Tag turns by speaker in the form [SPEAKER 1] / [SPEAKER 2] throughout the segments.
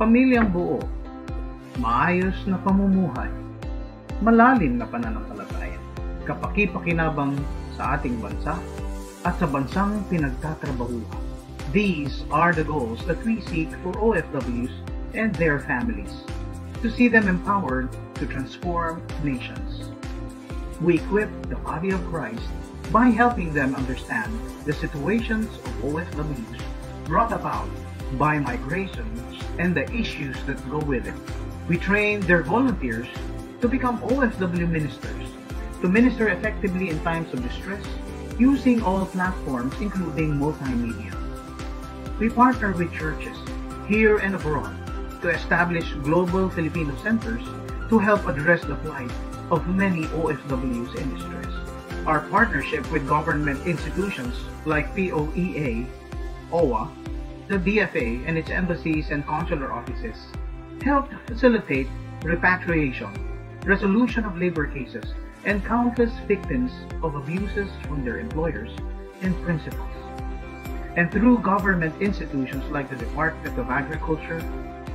[SPEAKER 1] pamilyang buo, maayos na pamumuhay, malalim na pananampalataya, kapaki-pakinabang sa ating bansa at sa bansang pinagtatrabahuhan. These are the goals that we seek for OFWs and their families, to see them empowered to transform nations. We equip the body of Christ by helping them understand the situations of OFWs brought about by migrations and the issues that go with it. We train their volunteers to become OFW ministers, to minister effectively in times of distress using all platforms including multimedia. We partner with churches here and abroad to establish global Filipino centers to help address the plight of many OFWs in distress. Our partnership with government institutions like POEA, OWA, the DFA and its embassies and consular offices helped facilitate repatriation, resolution of labor cases, and countless victims of abuses from their employers and principals. And through government institutions like the Department of Agriculture,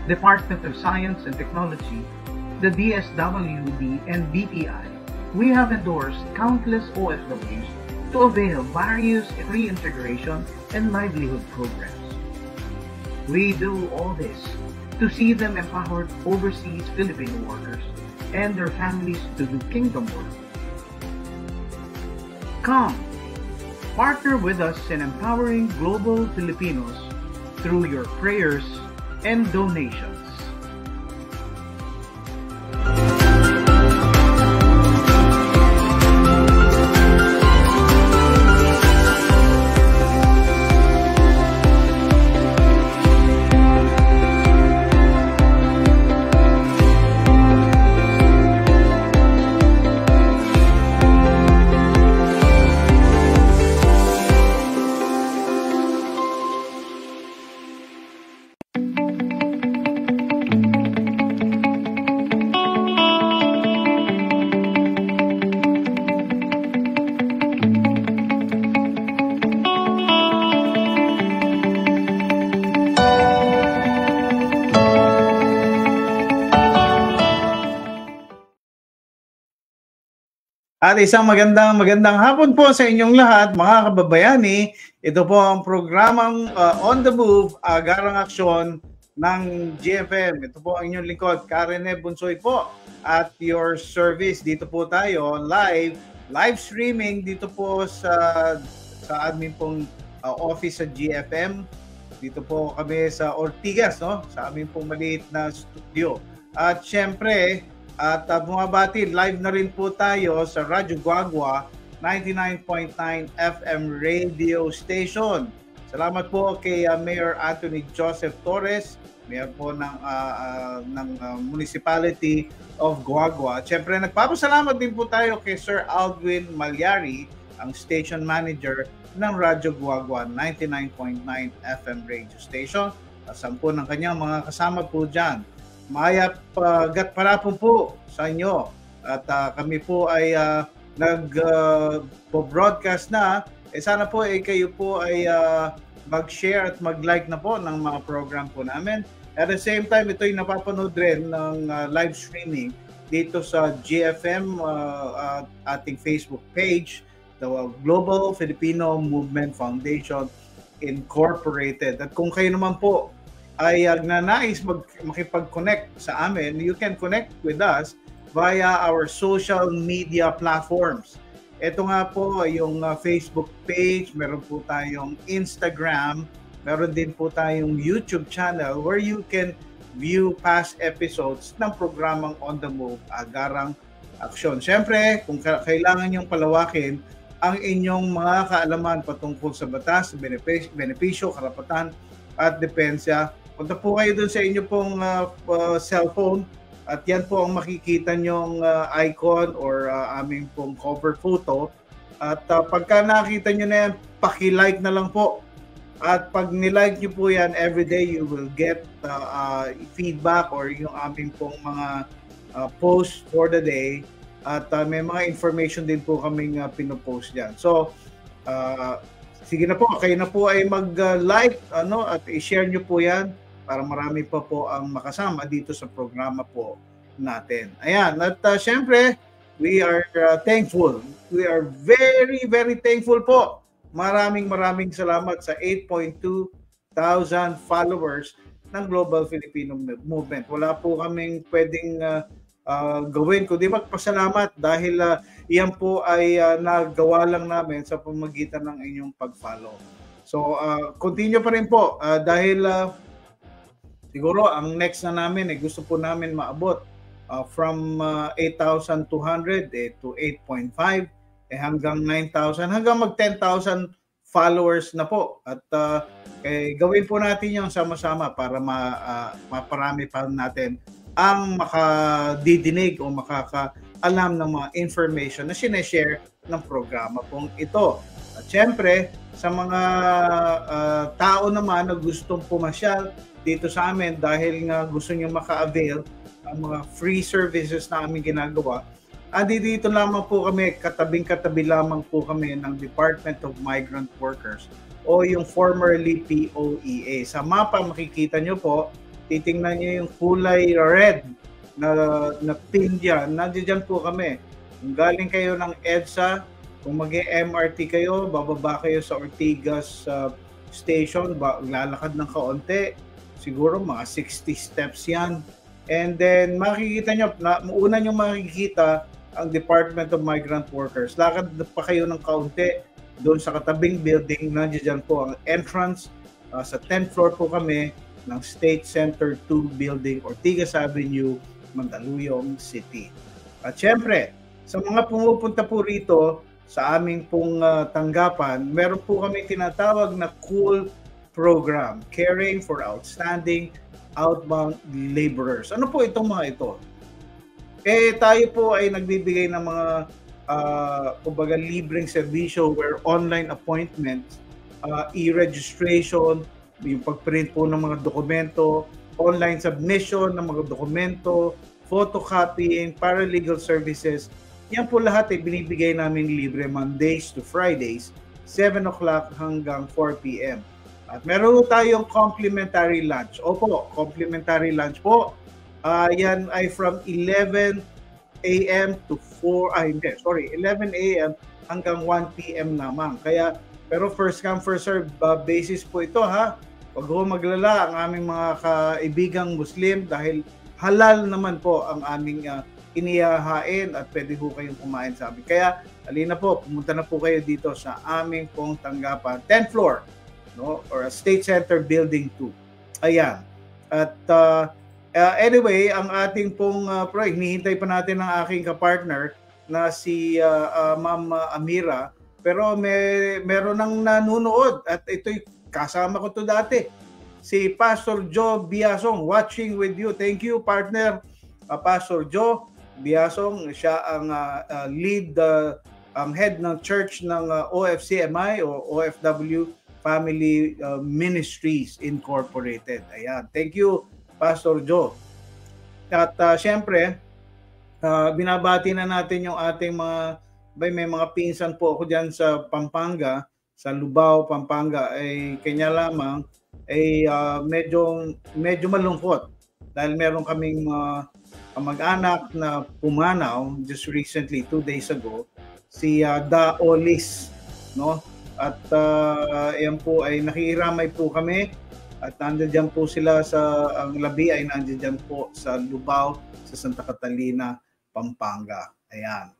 [SPEAKER 1] Department of Science and Technology, the DSWD, and BPI, we have endorsed countless OFWs to avail various reintegration and livelihood programs. We do all this to see them empowered overseas Filipino workers and their families to do kingdom work. Come, partner with us in empowering global Filipinos through your prayers and donations.
[SPEAKER 2] At isang magandang hapon po sa inyong lahat, mga kababayani. Ito po ang programang On the Move, Agarang Aksyon ng GFM. Ito po ang inyong lingkod, Karen E. Bunsoy po. At your service, dito po tayo, live streaming dito po sa admin pong office sa GFM. Dito po kami sa Ortigas, no? Sa amin pong maliit na studio. At syempre, at bumabati, live na rin po tayo sa Radyo Guagua 99.9 FM radio station. Salamat po kay Mayor Anthony Joseph Torres, Mayor po ng Municipality of Guagua. Siyempre, nagpapasalamat din po tayo kay Sir Aldwin Malyari, ang Station Manager ng Radyo Guagua 99.9 FM radio station. Sampu ng kanyang mga kasama po dyan. Mayap gatparapon po sa inyo at kami po ay nag-broadcast na. Sana po kayo po ay mag-share at mag-like na po ng mga program po namin. At the same time, ito'y napapanood rin ng live streaming dito sa GFM ating Facebook page, the Global Filipino Movement Foundation Incorporated. At kung kayo naman po ay nagnanais makipag-connect sa amin, you can connect with us via our social media platforms. Ito nga po yung Facebook page, meron po tayong Instagram, meron din po tayong YouTube channel where you can view past episodes ng programang On the Move, Agarang Aksyon. Siyempre, kung kailangan nyong palawakin ang inyong mga kaalaman patungkol sa batas, benepisyo, karapatan at depensya, punta po kayo dun sa inyo pong cellphone at yan po ang makikita nyong icon or aming pong cover photo. At pagka nakita nyo na yan, paki-like na lang po. At pag nilike nyo po yan, everyday you will get feedback or yung aming pong mga post for the day. At may mga information din po kaming pinopost dyan. So, sige na po, kayo na po ay mag-like at i-share nyo po yan para marami pa po ang makasama dito sa programa po natin. Ayan, at syempre, we are thankful. We are very, very thankful po. Maraming salamat sa 8.2 thousand followers ng Global Filipino Movement. Wala po kaming pwedeng gawin kundi magpasalamat dahil iyan po ay nagawa lang namin sa pamamagitan ng inyong pag-follow. So, continue pa rin po dahil siguro ang next na namin gusto po namin maabot from 8,200 to 8.5 hanggang 9,000 hanggang mag 10,000 followers na po at gawin po natin yung sama-sama para maparami pa natin ang makadidinig o makakaalam ng mga information na sineshare ng programa pong ito. At syempre, sa mga tao naman na gustong pumasyal dito sa amin dahil nga gusto nyo maka-avail ang mga free services na aming ginagawa, dito lamang po kami, katabing-katabi lamang po kami ng Department of Migrant Workers o yung formerly POEA. Sa mapa makikita nyo po, titingnan nyo yung kulay red na pin dyan. Nandiyan po kami. Kung galing kayo ng EDSA, kung mag-MRT kayo, bababa kayo sa Ortigas station, lalakad ng kaunti, siguro mga 60 steps yan. And then makikita nyo, una nyo makikita ang Department of Migrant Workers. Lakad pa kayo ng kaunti, doon sa katabing building, nandiyan po ang entrance. Sa 10th floor po kami ng State Center 2 Building, Ortigas Avenue, Mandaluyong City. At syempre, sa mga pumupunta po rito sa aming pong tanggapan, meron po kami tinatawag na COOL program, Caring for Outstanding Outbound Laborers. Ano po itong mga ito? Tayo po ay nagbibigay ng mga kumbaga libreng serbisyo where online appointments, e-registration, yung pag-print po ng mga dokumento, online submission ng mga dokumento, photocopying, paralegal services. Yan po lahat ay binibigay namin libre Mondays to Fridays, 7 o'clock hanggang 4 p.m. At meron tayong complimentary lunch. Opo, complimentary lunch po. Yan ay from 11 a.m. to 11 a.m. hanggang 1 p.m. lamang. Kaya, pero first come, first serve basis po ito ha. Huwag ho maglala ang aming mga kaibigang Muslim dahil halal naman po ang aming inihahain at pwede ho kayong kumain sa amin. Kaya, halina po, pumunta na po kayo dito sa aming pong tanggapan, 10th floor, no? Or State Center Building 2. Ayan. At anyway, ang ating pong hinihintay pa natin ng aking kapartner na si Ma'am Amira, pero meron nang nanunood at ito'y kasama ko to dati. Si Pastor Joe Biasong, watching with you. Thank you, partner. Pastor Joe Biasong, siya ang lead, ang head ng church ng OFCMI o OFW Family Ministries Incorporated. Ayan. Thank you, Pastor Joe. At syempre, binabati na natin yung ating may mga pinsan po ako dyan sa Pampanga, sa Lubao, Pampanga, ay kanya lamang ay medyo malungkot dahil meron kaming kamag-anak na pumanaw just recently, 2 days ago, si Da Olis, no? At yan po ay nakikiramay po kami at nandiyan po sila ang labi ay nandiyan po sa Lubao, sa Santa Catalina, Pampanga. Ayan.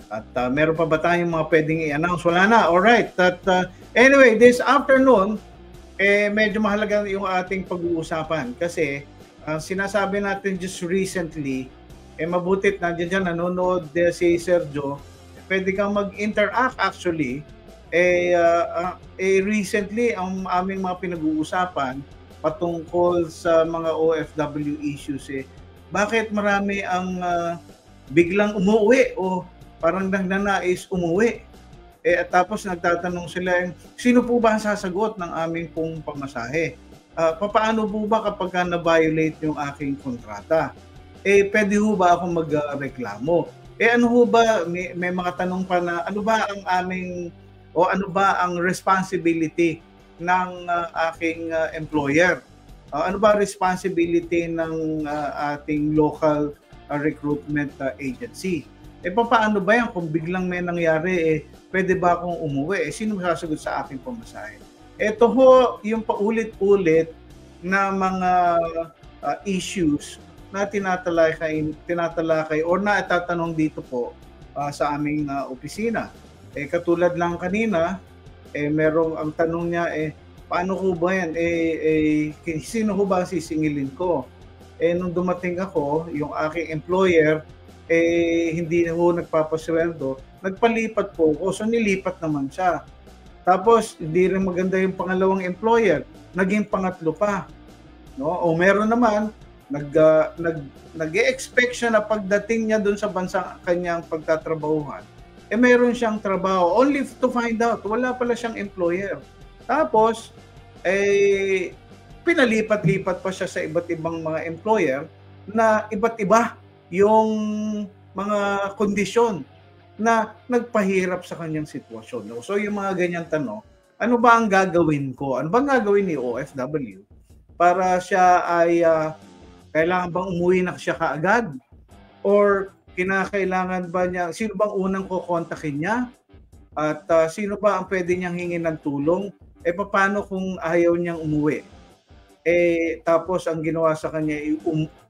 [SPEAKER 2] At meron pa ba tayong mga pwedeng i-announce? Wala na. Alright. At anyway, this afternoon, medyo mahalaga yung ating pag-uusapan kasi sinasabi natin just recently, mabutit nandiyan dyan, nanonood si Sergio, pwede kang mag-interact actually. Recently, ang aming mga pinag-uusapan patungkol sa mga OFW issues, bakit marami ang biglang umuwi o parang nagnanais umuwi. At tapos nagtatanong sila, sino po ba ang sasagot ng aming pong pamasahe? Paano po ba kapag na-violate yung aking kontrata? Pwede ho ba akong magreklamo? Ano ho ba, may mga tanong pa na ano ba ang aming o ano ba ang responsibility ng aking employer? ano ba responsibility ng ating local recruitment agency? Paano ba yan kung biglang may nangyari, pwede ba akong umuwi? Sino masasagot sa aking pamasahe? Ito ho yung paulit-ulit na mga issues na tinatalakay or na itatanong dito po sa aming opisina. Katulad lang kanina, merong ang tanong niya, paano ko ba yan? Sino ho ba sisingilin ko? Nung dumating ako, yung aking employer, hindi ho nagpapasweldo, nagpalipat po ako, so nilipat naman siya. Tapos, hindi rin maganda yung pangalawang employer, naging pangatlo pa. No? O meron naman, nag-e-expect siya na pagdating niya doon sa bansa kanyang pagtatrabahuhan, meron siyang trabaho, only to find out, wala pala siyang employer. Tapos, pinalipat-lipat pa siya sa iba't ibang mga employer na iba't iba yung mga kondisyon na nagpahirap sa kanyang sitwasyon. No? So yung mga ganyan tanong, ano ba ang gagawin ko? Ano ba ang gagawin ni OFW para siya ay kailangan bang umuwi na siya kaagad? Or kinakailangan ba niya, sino bang unang kukontakin niya? At sino ba ang pwede niyang hingin ng tulong? Paano kung ayaw niyang umuwi? Tapos ang ginawa sa kanya,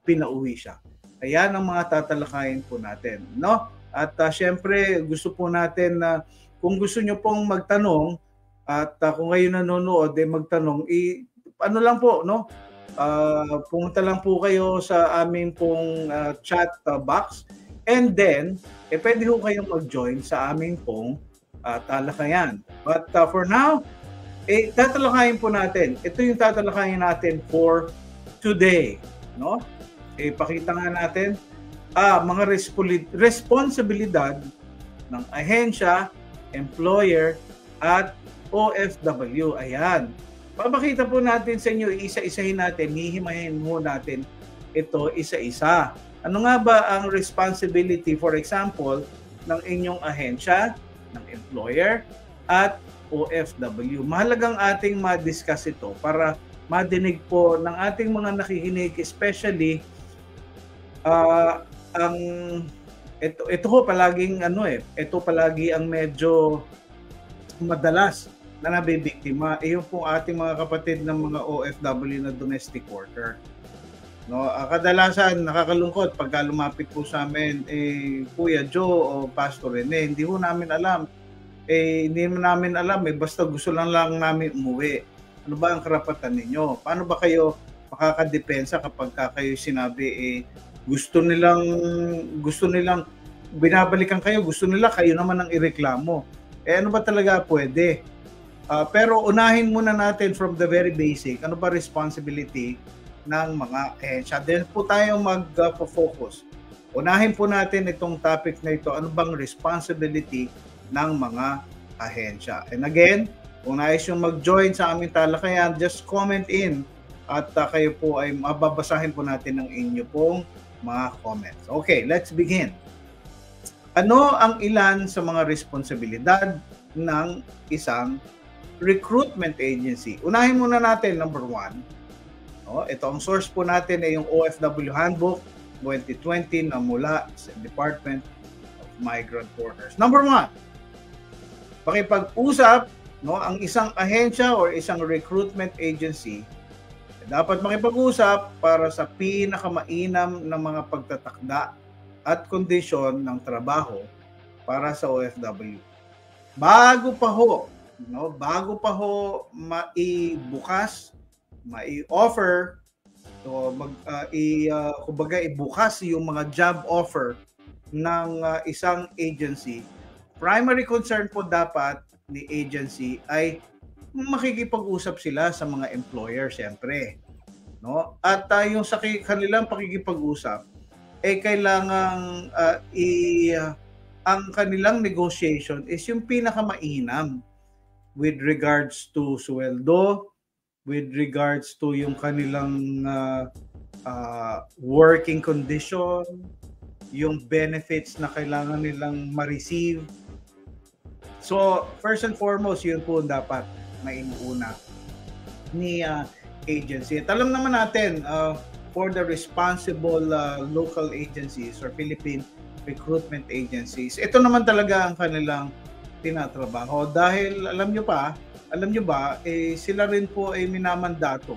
[SPEAKER 2] pinauwi siya. Ayan ang mga tatalakayin po natin, no? At syempre, gusto po natin na kung gusto nyo pong magtanong at kung kayo nanonood, magtanong, ano lang po, no? Pumunta lang po kayo sa aming pong chat box and then, pwede po kayong mag-join sa aming pong talakayan. But for now, tatalakayin po natin. Ito yung tatalakayin natin for today, no? Pakita nga natin mga responsibilidad ng ahensya, employer, at OFW. Ayan. Papakita po natin sa inyo, isa-isahin natin, hihimayin mo natin ito isa-isa. Ano nga ba ang responsibility, for example, ng inyong ahensya, ng employer, at OFW? Mahalagang ating ma-discuss ito para madinig po ng ating mga nakikinig, especially ito ho palaging ito palagi ang medyo madalas na nabibiktima, yung po ating mga kapatid ng mga OFW na domestic worker. No, kadalasan nakakalungkot pagka lumapit po sa amin Kuya Joe o Pastor Rene, hindi ho namin alam. Hindi namin alam basta gusto lang namin umuwi. Ano ba ang karapatan ninyo? Paano ba kayo makakadepensa kapag kayo sinabi gusto nilang binabalikan kayo, gusto nila kayo naman ang ireklamo. Ano ba talaga pwede? Pero unahin muna natin from the very basic, ano ba responsibility ng mga ahensya? Then po tayo mag-focus. Unahin po natin itong topic na ito, ano bang responsibility ng mga ahensya? And again, kung nais yung mag-join sa aming talakayan, just comment in at kayo po ay mababasahin po natin ng inyo pong mga comments. Okay, let's begin. Ano ang ilan sa mga responsibilidad ng isang recruitment agency? Unahin muna natin, number 1. Ito ang source po natin ay yung OFW Handbook 2020 na mula sa Department of Migrant Workers. Number 1, pakipag-usap, ang isang ahensya or isang recruitment agency dapat makipag-usap para sa pinakamainam na mga pagtatakda at kondisyon ng trabaho para sa OFW. Bago pa ho maibukas, mai-offer, kumbaga ibukas yung mga job offer ng isang agency, primary concern po dapat ni agency ay makikipag-usap sila sa mga employer, siyempre. No? At yung sa kanilang pakikipag-usap, kailangang ang kanilang negotiation is yung pinakamainam with regards to sweldo, with regards to yung kanilang working condition, yung benefits na kailangan nilang ma-receive. So, first and foremost, yun po dapat na inuuna ni agency. At alam naman natin, for the responsible local agencies or Philippine recruitment agencies, ito naman talaga ang kanilang tinatrabaho. Dahil alam nyo ba, sila rin po ay minamandato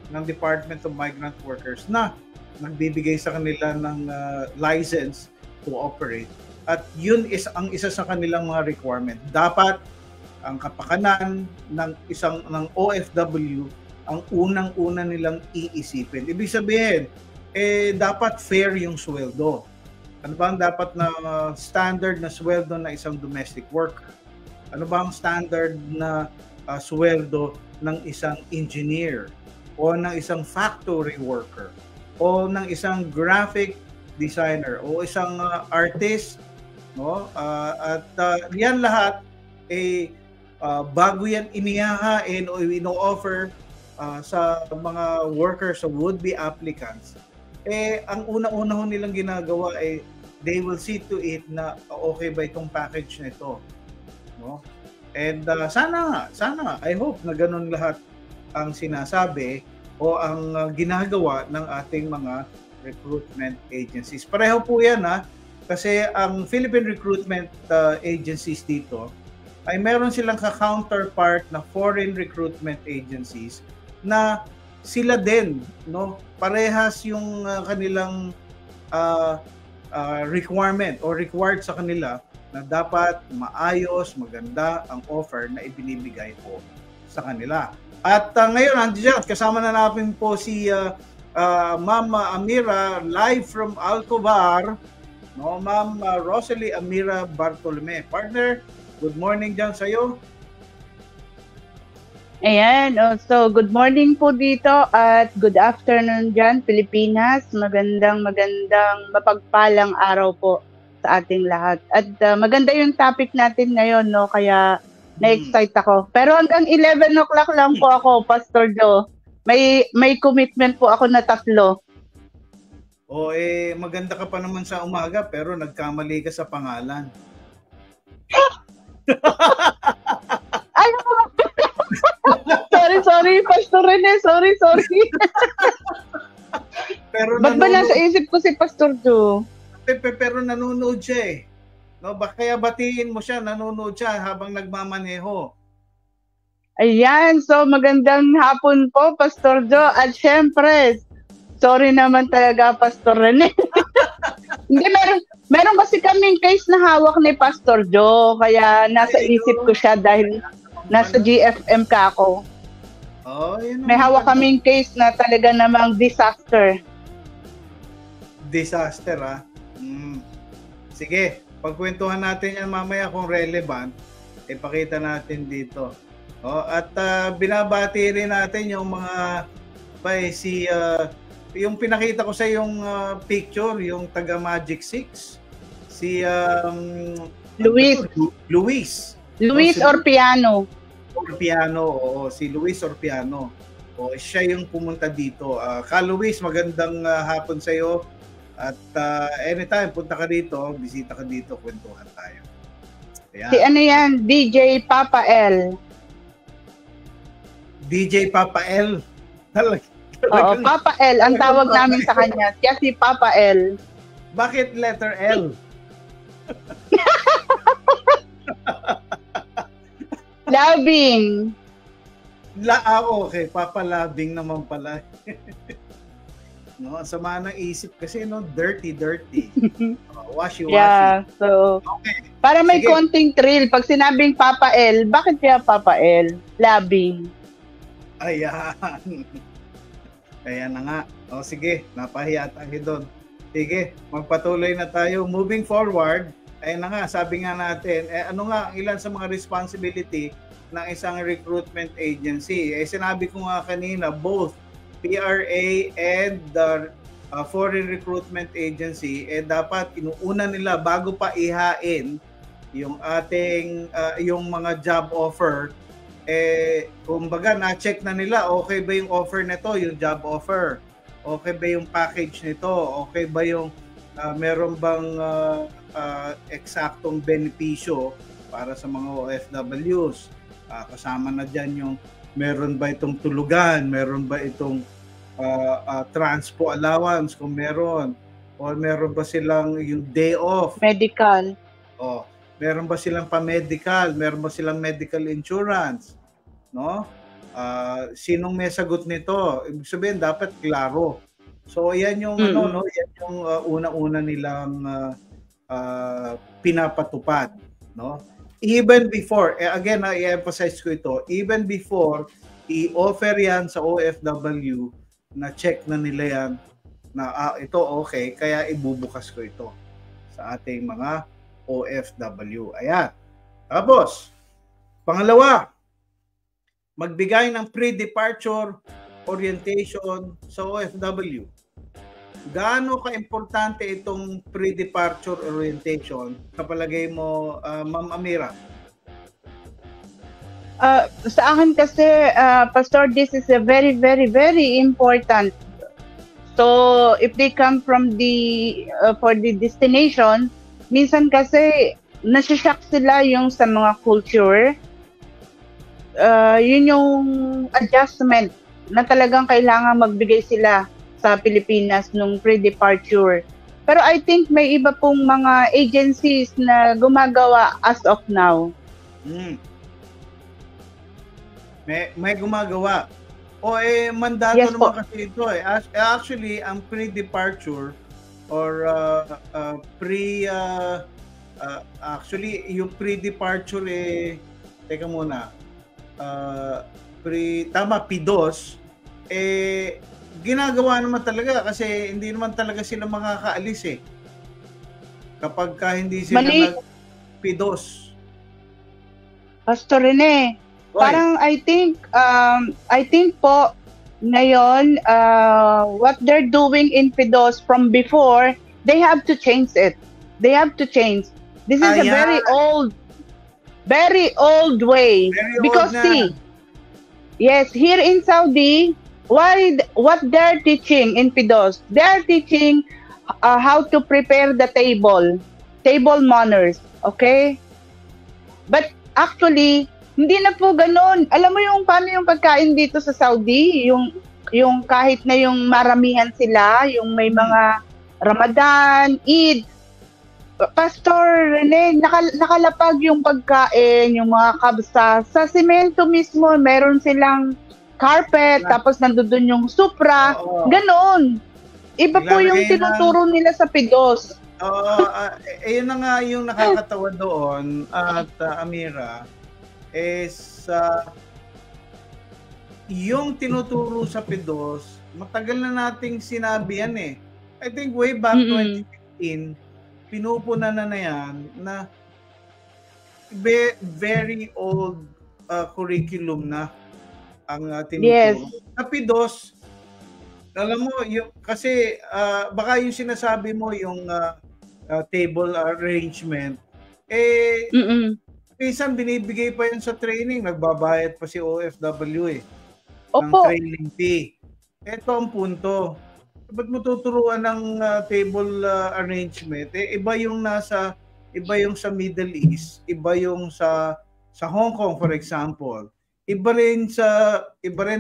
[SPEAKER 2] ng Department of Migrant Workers na nagbibigay sa kanila ng license to operate. At yun is ang isa sa kanilang mga requirement. Dapat ang kapakanan ng OFW ang unang-una nilang iisipin. Ibig sabihin, dapat fair yung sweldo. Ano ba ang dapat na standard na sweldo na isang domestic worker? Ano ba ang standard na sweldo ng isang engineer o ng isang factory worker o ng isang graphic designer o isang artist, no? At yan lahat bago yan inihahain o ino-offer sa mga workers o would-be applicants, ang una-una ho nilang ginagawa they will see to it na okay ba itong package nito, no? And sana I hope na ganun lahat ang sinasabi o ang ginagawa ng ating mga recruitment agencies. Pareho po yan kasi ang Philippine recruitment agencies dito ay meron silang ka-counterpart na foreign recruitment agencies na sila din, no, parehas yung kanilang requirement o required sa kanila na dapat maayos, maganda ang offer na ibinibigay po sa kanila. At ngayon, andiyan, kasama na natin po si Ma'am Amira live from Alcobar, no, Ma'am Rosalie Amira Bartolome. Partner, good morning dyan sa'yo.
[SPEAKER 3] Ayan, so good morning po dito at good afternoon dyan, Pilipinas. Magandang mapagpalang araw po sa ating lahat. At maganda yung topic natin ngayon, no? Kaya na-excite ako. Pero hanggang 11 o'clock lang po ako, Pastor Joe. May commitment po ako na 3.
[SPEAKER 2] Maganda ka pa naman sa umaga pero nagkamali ka sa pangalan.
[SPEAKER 3] Sorry, Pastor Rene. Sorry.
[SPEAKER 2] Pero
[SPEAKER 3] ba't ba nasa isip ko si Pastor Joe?
[SPEAKER 2] Pero nanonood siya No, kaya batiin mo siya, nanonood siya habang nagmamaneho.
[SPEAKER 3] Ayan, so magandang hapon po, Pastor Joe. At syempre, sorry naman talaga, Pastor Rene. Hindi, meron kasi kaming case na hawak ni Pastor Joe, kaya nasa isip ko siya dahil nasa GFM ka ako. May hawak kaming case na talaga namang disaster.
[SPEAKER 2] Disaster, Sige, pagkwentuhan natin yan mamaya kung relevant, ipakita natin dito. At binabati rin natin yung mga yung pinakita ko sa yung picture, yung taga Magic 6, si Luis
[SPEAKER 3] Orpiano.
[SPEAKER 2] Si Luis Orpiano. Siya yung pumunta dito. Ka Luis, magandang hapon sa iyo. At anytime punta ka dito, bisita ka dito, kwentuhan tayo. Ayan.
[SPEAKER 3] Si ano yan? DJ Papa L.
[SPEAKER 2] DJ Papa L.
[SPEAKER 3] Oo, Papa L. Ang tawag namin sa kanya. Siya si Papa L.
[SPEAKER 2] Bakit letter L?
[SPEAKER 3] Labing.
[SPEAKER 2] Okay. Papa Labing naman pala. No, sama ng isip kasi dirty. Washy.
[SPEAKER 3] Yeah, so
[SPEAKER 2] okay.
[SPEAKER 3] Para may konting thrill pag sinabing Papa L, bakit kaya Papa L? Labing.
[SPEAKER 2] Ayan. Kaya na nga. Sige, napahiya tayo doon. Sige, magpatuloy na tayo. Moving forward, ayun na nga, sabi nga natin, ano nga ang ilan sa mga responsibility ng isang recruitment agency? Sinabi ko nga kanina, both PRA and the foreign recruitment agency, dapat inuuna nila bago pa ihain yung ating yung mga job offer, kumbaga na-check na nila, okay ba yung offer nito, yung job offer, okay ba yung package nito, okay ba yung meron bang eksaktong benepisyo para sa mga OFWs, kasama na dyan yung meron ba itong tulugan, meron ba itong transpo allowance kung meron, o meron ba silang yung day off,
[SPEAKER 3] Medical.
[SPEAKER 2] o meron ba silang pa-medical, meron ba silang medical insurance, no? Sinong may sagot nito? Ibig sabihin dapat klaro. So yan yung
[SPEAKER 3] Mm-mm.
[SPEAKER 2] yan yung una-una nilang pinapatupad, no? Even before, again, i-emphasize ko ito, even before i-offer yan sa OFW, na check na nila yan na ito okay, kaya ibubukas ko ito sa ating mga OFW. Ayan. Tapos, pangalawa, magbigay ng pre-departure orientation sa OFW. Gaano ka-importante itong pre-departure orientation sa palagay mo, Ma'am Amira?
[SPEAKER 3] Sa akin kasi, Pastor, this is a very, very, very important. So, if they come from for the destination, minsan kasi, nasishock sila yung sa mga culture. Yun yung adjustment na talagang kailangan magbigay sila sa Pilipinas nung pre-departure. Pero I think may iba pong mga agencies na gumagawa as of now.
[SPEAKER 2] May gumagawa. O mandato
[SPEAKER 3] Yes,
[SPEAKER 2] naman
[SPEAKER 3] po.
[SPEAKER 2] kasi ito eh. Actually, ang pre-departure or actually yung pre-departure teka muna. PIDOS ginagawa naman talaga kasi hindi naman talaga sila makakaalis eh. Kapag hindi sila nag-PIDOS.
[SPEAKER 3] Pastor Rene, parang I think po ngayon what they're doing in PIDOS from before, they have to change it. They have to change. This is a very old way. Because see, yes, here in Saudi, what they're teaching in PIDOS, they're teaching how to prepare the table manners, okay? But actually, hindi na po ganun. Alam mo yung paano yung pagkain dito sa Saudi, yung kahit na yung maramihan sila, yung may mga Ramadan, Eid, Pastor Rene, nakalapag yung pagkain, yung mga kabsa. Sa simento mismo, meron silang carpet, tapos nandoon yung supra, ganon. Iba po yung tinuturo nila sa PIDOS.
[SPEAKER 2] Ayun na nga yung nakakatawa doon at Amira is yung tinuturo sa PIDOS, matagal na nating sinabi yan eh. I think way back 2015, pinupunan na yan na very old curriculum na ang tinuturo.
[SPEAKER 3] Yes.
[SPEAKER 2] Sa PIDOS, alam mo, kasi baka yung sinasabi mo, yung table arrangement, minsan binibigay pa yun sa training, nagbabayad pa si OFW ng training fee. Ito ang punto. Ba't mo tuturuan ng table arrangement? Iba yung sa Middle East, iba yung sa Hong Kong, for example. Iba rin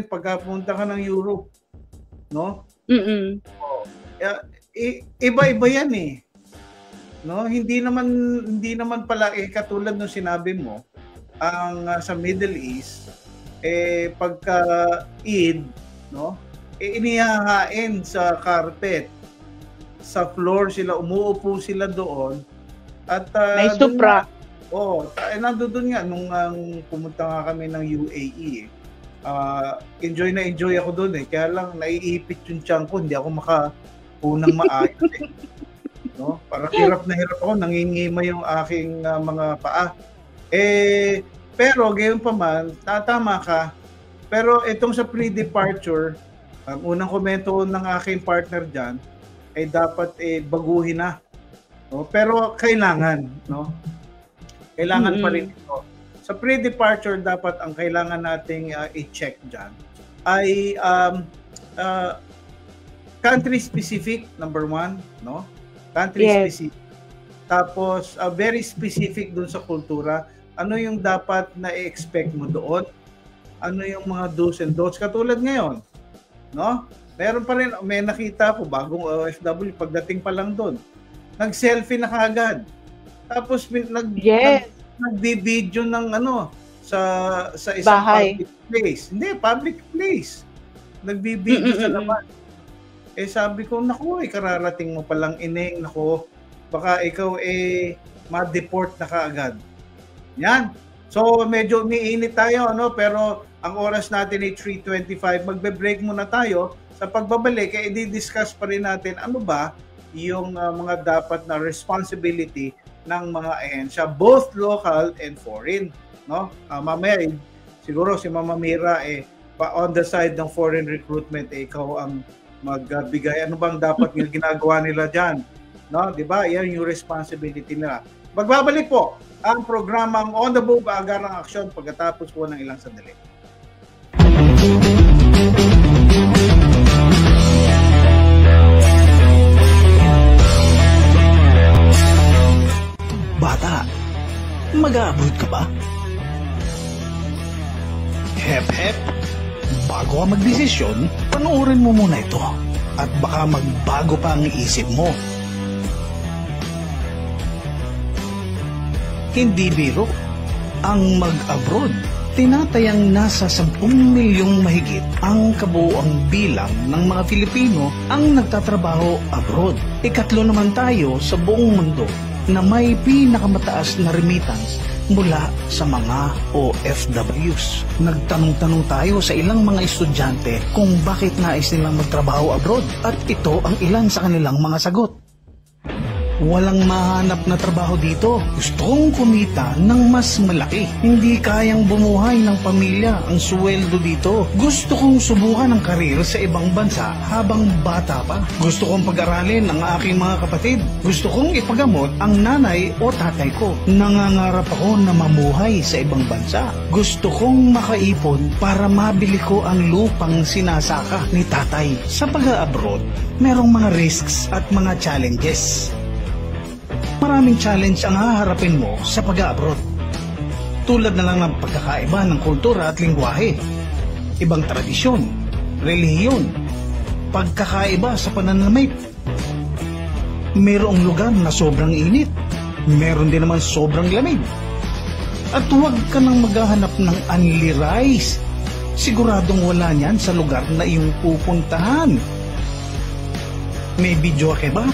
[SPEAKER 2] pagkapunta ka ng Europe, no? Iba-iba yan eh. No, hindi naman pala katulad ng sinabi mo, ang sa Middle East pagka Eid, no? Inihahain sa carpet. Sa floor sila, umuupo sila doon at
[SPEAKER 3] may supra.
[SPEAKER 2] Nandoon nga nung pumunta nga kami ng UAE. Enjoy ako doon eh. Kaya lang naiipit yung tiyan ko, hindi ako makapunang maayos eh. No? Parang hirap na hirap ako, nangingima yung aking mga paa. Pero gayon pa man, tatama ka. Pero itong sa pre-departure, ang unang komento ng aking partner diyan ay dapat baguhin na. No? Pero kailangan, no? Kailangan pa rin ito. Sa pre-departure, dapat ang kailangan nating i-check dyan ay country-specific, number one, no? Country-specific. Tapos, very specific dun sa kultura. Ano yung dapat na i-expect mo doon? ano yung mga do's and don'ts. Katulad ngayon, no? Meron pa rin, may nakita ko, bagong OFW, pagdating pa lang doon, nag-selfie na kaagad. Tapos nag-video ng sa isang
[SPEAKER 3] bahay.
[SPEAKER 2] Public place. Hindi, public place. Nag-video sa labas. Sabi ko, naku, kararating mo palang ineng, naku, baka ikaw ma-deport na kaagad. Yan. So, medyo umiinit tayo, pero ang oras natin ay 3:25. Magbe-break muna tayo. Sa pagbabalik, i-discuss pa rin natin ano ba yung mga dapat na responsibility ng mga ahensya, both local and foreign. No? Mamaya, siguro si Mama Mira, on the side ng foreign recruitment, ikaw ang magbigay. Ano bang dapat yung ginagawa nila dyan? No? Diba? Yan yung responsibility nila. Magbabalik po ang programang On the Move, Agarang Aksyon, pagkatapos po ng ilang sandali.
[SPEAKER 4] Bata, mag-aabot ka ba? Hep, bago ka magdesisyon, panoorin mo muna ito at baka magbago pa ang isip mo. Hindi biro, ang mag-abroad. Tinatayang nasa 10 milyong mahigit ang kabuuang bilang ng mga Pilipino ang nagtatrabaho abroad. Ikatlo naman tayo sa buong mundo na may pinakamataas na remittance mula sa mga OFWs. Nagtanong-tanong tayo sa ilang mga estudyante kung bakit nais nilang magtrabaho abroad at ito ang ilan sa kanilang mga sagot. Walang mahanap na trabaho dito. Gusto kong kumita ng mas malaki. Hindi kayang bumuhay ng pamilya ang sweldo dito. Gusto kong subukan ang karir sa ibang bansa habang bata pa. Gusto kong pag-aralin ang aking mga kapatid. Gusto kong ipagamot ang nanay o tatay ko. Nangangarap ako na mamuhay sa ibang bansa. Gusto kong makaipon para mabili ko ang lupang sinasaka ni tatay. Sa pag-abroad, merong mga risks at mga challenges. Maraming challenge ang haharapin mo sa pag-abroad. Tulad na lang ng pagkakaiba ng kultura at lingwahe, ibang tradisyon, relihiyon, pagkakaiba sa pananamit. Mayroong lugar na sobrang init, meron din naman sobrang lamig. At huwag ka nang maghahanap ng only rice. Siguradong wala niyan sa lugar na iyong pupuntahan. May video ka ba?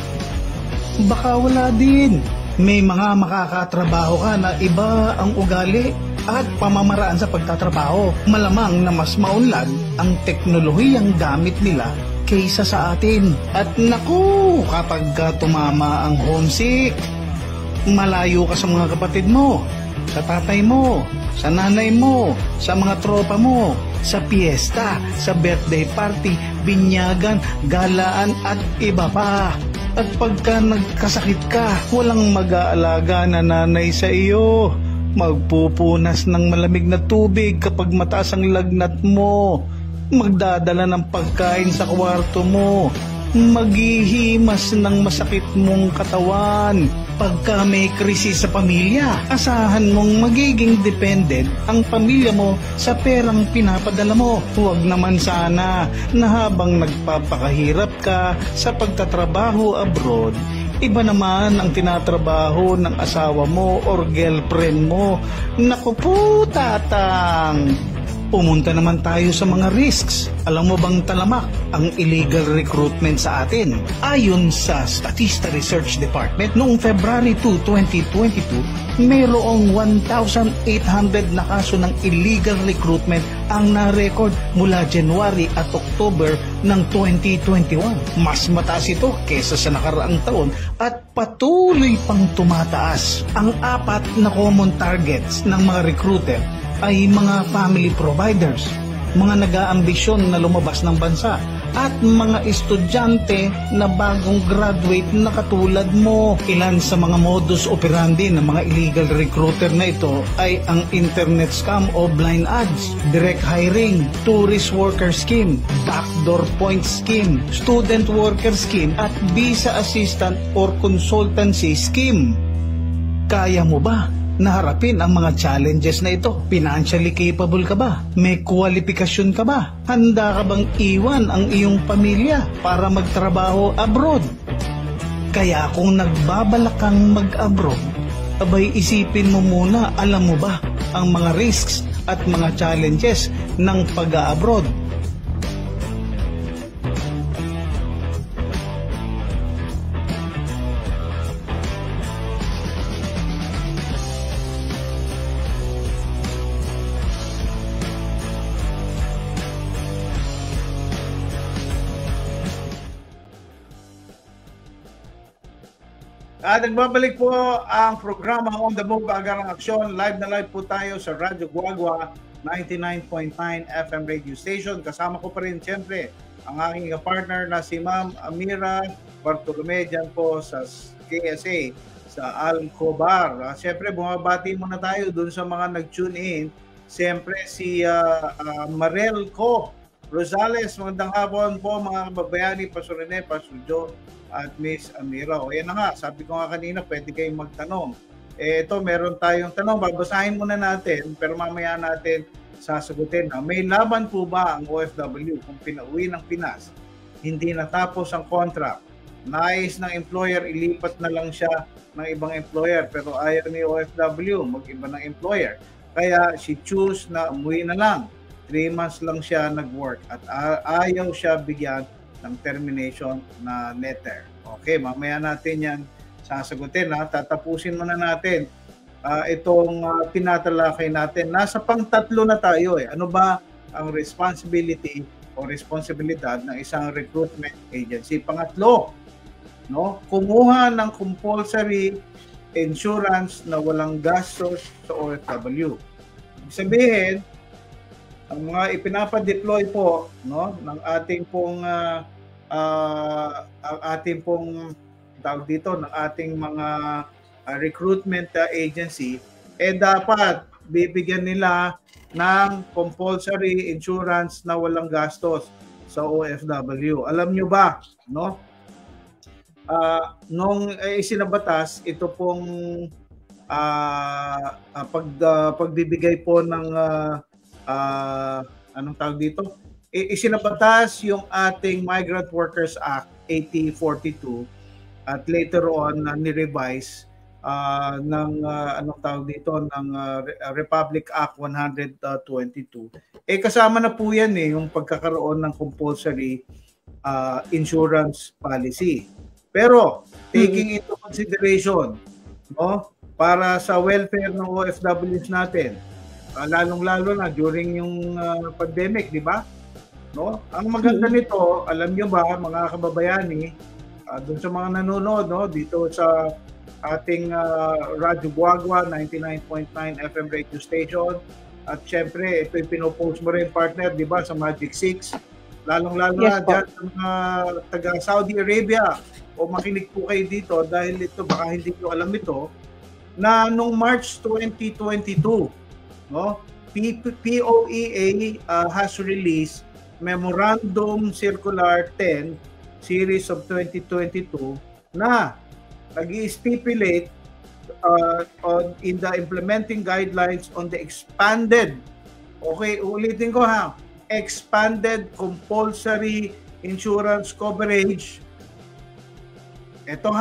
[SPEAKER 4] Baka wala din. May mga makakatrabaho ka na iba ang ugali at pamamaraan sa pagtatrabaho. Malamang na mas maunlad ang teknolohiyang gamit nila kaysa sa atin. At naku, kapag tumama ang homesick, malayo ka sa mga kapatid mo, sa tatay mo, sa nanay mo, sa mga tropa mo, sa piyesta, sa birthday party, binyagan, galaan at iba pa. At pagka nagkasakit ka, walang mag-aalaga na nanay sa iyo. Magpupunas ng malamig na tubig kapag mataas ang lagnat mo. Magdadala ng pagkain sa kwarto mo. Maghihimas ng masakit mong katawan. Pagka may krisis sa pamilya, asahan mong magiging dependent ang pamilya mo sa perang pinapadala mo. Huwag naman sana na habang nagpapakahirap ka sa pagtatrabaho abroad, iba naman ang tinatrabaho ng asawa mo or girlfriend mo. Naku po, tatang! Pumunta naman tayo sa mga risks. Alam mo bang talamak ang illegal recruitment sa atin? Ayon sa Statista Research Department, noong February 2, 2022, mayroong 1,800 na kaso ng illegal recruitment ang na-record mula January at October ng 2021. Mas mataas ito kesa sa nakaraang taon at patuloy pang tumataas. Ang apat na common targets ng mga recruiter ay mga family providers, mga nag-aambisyon na lumabas ng bansa, at mga estudyante na bagong graduate na katulad mo. Ilan sa mga modus operandi ng mga illegal recruiter na ito ay ang internet scam o blind ads, direct hiring, tourist worker scheme, backdoor point scheme, student worker scheme, at visa assistant or consultancy scheme. Kaya mo ba na harapin ang mga challenges na ito? Financially capable ka ba? May kwalifikasyon ka ba? Handa ka bang iwan ang iyong pamilya para magtrabaho abroad? Kaya kung nagbabalak kang mag-abroad, abay isipin mo muna, alam mo ba ang mga risks at mga challenges ng pag-abroad?
[SPEAKER 2] At nagbabalik po ang programa On The Move, Agarang Aksyon. Live na live po tayo sa Radyo Guagua 99.9 FM radio station. Kasama ko pa rin siyempre ang aking partner na si Ma'am Amira Bartolome dyan po sa KSA sa Alcobar. Siyempre bumabati muna tayo dun sa mga nag-tune in. Siyempre si Marel Co Rosales, magandang hapon po mga kababayani, Pastor Rene, Pastor Joe at Miss Amira. O yan na nga, sabi ko nga kanina, pwede kayong magtanong. Ito, meron tayong tanong, babasahin muna natin, pero mamaya natin sasagutin. May laban po ba ang OFW kung pinauwi ng Pinas, hindi natapos ang contract? Nais ng employer, ilipat na lang siya ng ibang employer, pero ayaw ni OFW, mag-iba ng employer. Kaya she choose na umuwi na lang. 3 months lang siya nag-work at ayaw siya bigyan ng termination na letter. Okay, mamaya natin yan sasagutin. Tatapusin muna natin itong tinatalakay natin. Nasa pang-tatlo na tayo. Ano ba ang responsibility o responsibilidad ng isang recruitment agency? Pangatlo, no? Kumuha ng compulsory insurance na walang gastos sa OFW. Ibig sabihin, ang mga ipinapa-deploy po, no, ng ating pong tawag dito, ng ating mga recruitment agency, dapat bibigyan nila ng compulsory insurance na walang gastos sa OFW. Alam nyo ba, no? Nung isinabatas ito pong pagbibigay po ng anong tawag dito? Isinabatas yung ating Migrant Workers Act 8042 at later on ni-revise ng anong tawag dito ng Republic Act 122. Kasama na po yan yung pagkakaroon ng compulsory insurance policy. Pero taking into consideration, no, para sa welfare ng OFWs natin, lalong-lalo na during yung pandemic, di ba? No? Ang maganda nito, alam niyo ba, mga kababayani, doon sa mga nanonood, no, dito sa ating Radyo Guagua 99.9 FM radio station, at syempre, ito yung pinopost mo rin, partner, di ba, sa Magic 6, lalong-lalo na dyan sa mga taga Saudi Arabia, o makinig po kayo dito dahil ito, baka hindi nyo alam ito, na nung March 2022, no, POEA has released Memorandum Circular 10 Series of 2022 na nag-stipulate in the implementing guidelines on the expanded, okay, ulitin ko expanded compulsory insurance coverage. Ito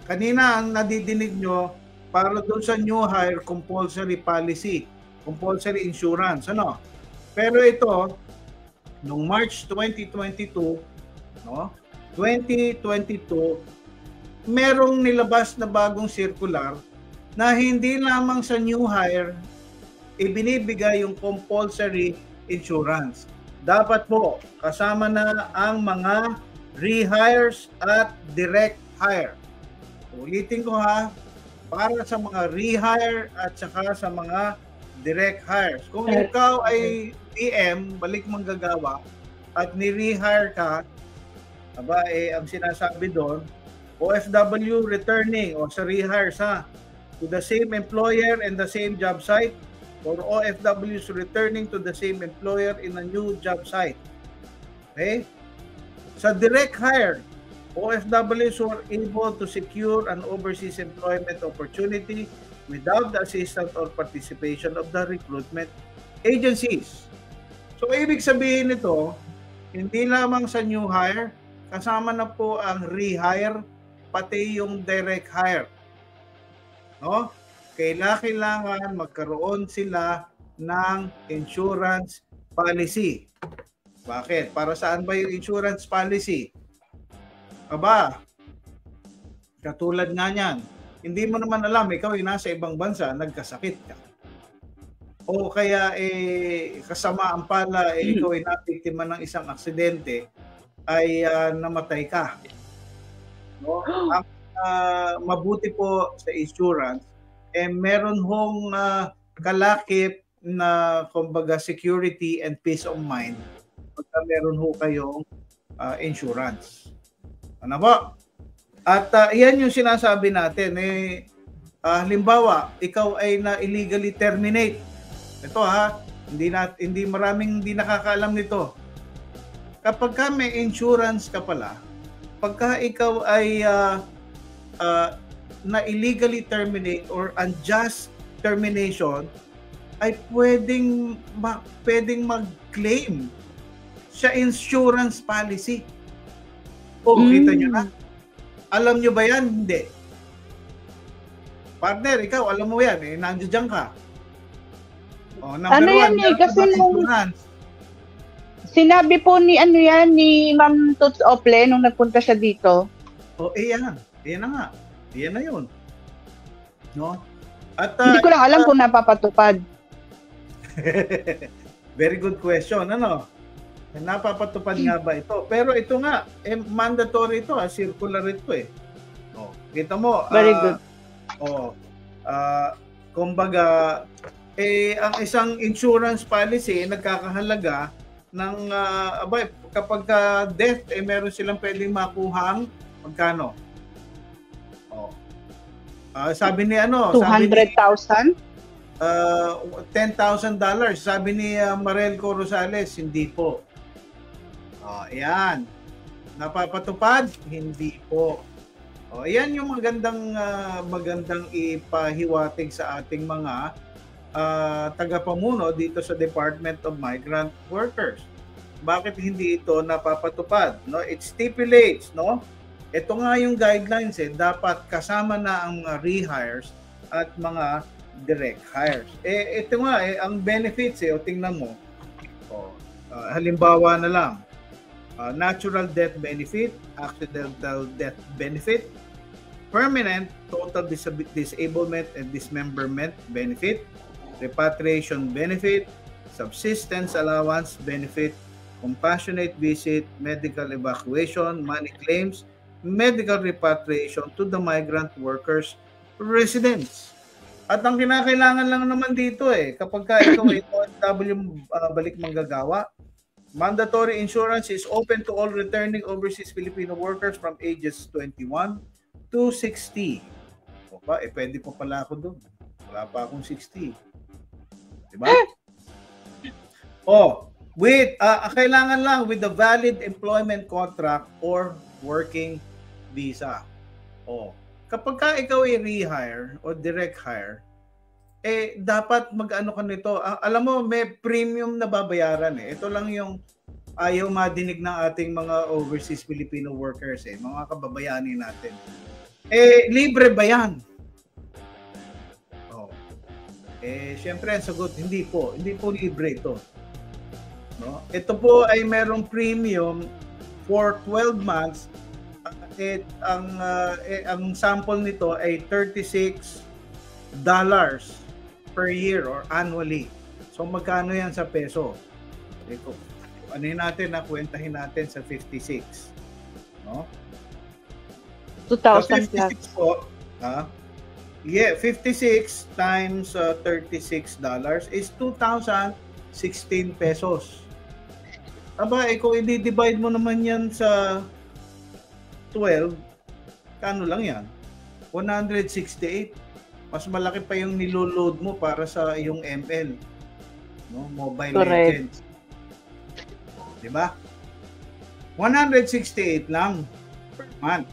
[SPEAKER 2] kanina ang nadidinig nyo para doon sa new hire compulsory policy, compulsory insurance, ano? Pero ito, noong March 2022, no? 2022, merong nilabas na bagong circular na hindi lamang sa new hire ibinibigay yung compulsory insurance. Dapat po kasama na ang mga rehires at direct hire. Ulitin ko para sa mga rehire at saka sa mga direct hires. Kung ikaw ay PM, balik manggagawa, at ni-rehire ka, ang sinasabi doon, OFW returning o sa rehires to the same employer and the same job site, or OFWs returning to the same employer in a new job site. Okay? Sa direct hire, OFWs who are able to secure an overseas employment opportunity without the assistance or participation of the recruitment agencies. So, ibig sabihin nito, hindi lamang sa new hire, kasama na po ang rehire, pati yung direct hire. No? Kailangan magkaroon sila ng insurance policy. Bakit? Para saan ba yung insurance policy? Aba, katulad nga niyan, hindi mo naman alam, ikaw ay nasa ibang bansa, nagkasakit ka. O kaya kasama ang pala, ikaw ay nabiktima ng isang aksidente, ay namatay ka. No? Ang mabuti po sa insurance, meron hong kalakip na kumbaga security and peace of mind pagka meron ho kayong insurance. Ano po? At yan yung sinasabi natin. Halimbawa, ikaw ay na-illegally terminate. Ito hindi maraming hindi nakakaalam nito. Kapag ka may insurance ka pala, pagka ikaw ay na-illegally terminate or unjust termination, ay pwedeng mag-claim sa insurance policy. Kita nyo na? Alam nyo ba yan? Hindi. Partner, ikaw, alam mo yan. Nandiyan ka.
[SPEAKER 3] Ano yan kasi sinabi po ni Ma'am Toots Ople nung nagpunta siya dito.
[SPEAKER 2] Yan. Yan na nga. Yan na yun. No? At,
[SPEAKER 3] hindi ko lang alam kung napapatupad.
[SPEAKER 2] Very good question. Napapatupad nga ba ito? Pero ito nga, mandatory ito, circular ito Kita mo.
[SPEAKER 3] Very good.
[SPEAKER 2] Kumbaga, ang isang insurance policy nagkakahalaga ng kapag death, meron silang pwedeng makuhang magkano? Sabi ni
[SPEAKER 3] $200,000?
[SPEAKER 2] $10,000. Sabi ni Marelco Rosales, hindi po. Ayan. Napapatupad? Hindi po. Ayan yung magandang ipahiwatig sa ating mga tagapamuno dito sa Department of Migrant Workers. Bakit hindi ito napapatupad? No? It stipulates, no? Ito nga yung guidelines, dapat kasama na ang rehires at mga direct hires. Ito nga, ang benefits, tingnan mo. Halimbawa na lang, natural death benefit, accidental death benefit, permanent total disablement and dismemberment benefit, repatriation benefit, subsistence allowance benefit, compassionate visit, medical evacuation, money claims, medical repatriation to the migrant workers' residence. At ang kinakailangan lang naman dito kapag ka ikaw ay OFW balik manggagawa, mandatory insurance is open to all returning overseas Filipino workers from ages 21 to 60. Pwede pa pala ako doon. Wala pa akong 60. Diba? Kailangan lang with the valid employment contract or working visa. Kapag ka ikaw ay rehire o direct hire, dapat mag-ano ka nito. Alam mo, may premium na babayaran Ito lang yung ayaw madinig ng ating mga overseas Filipino workers mga kababayani natin. Libre ba yan? Syempre ang sagot, hindi po libre ito. No? Ito po ay merong premium for 12 months. Ang sample nito ay $36 per year or annually. So magkano yan sa peso? Kwentahin natin sa 56. No?
[SPEAKER 3] 2,000 plus.
[SPEAKER 2] Po, 56 times $36 is 2,016 pesos. Kung i-divide mo naman yan sa 12, kano lang yan? 168. Mas malaki pa yung niloload mo para sa yung ML. No? Mobile Legends. Diba? 168 lang per month.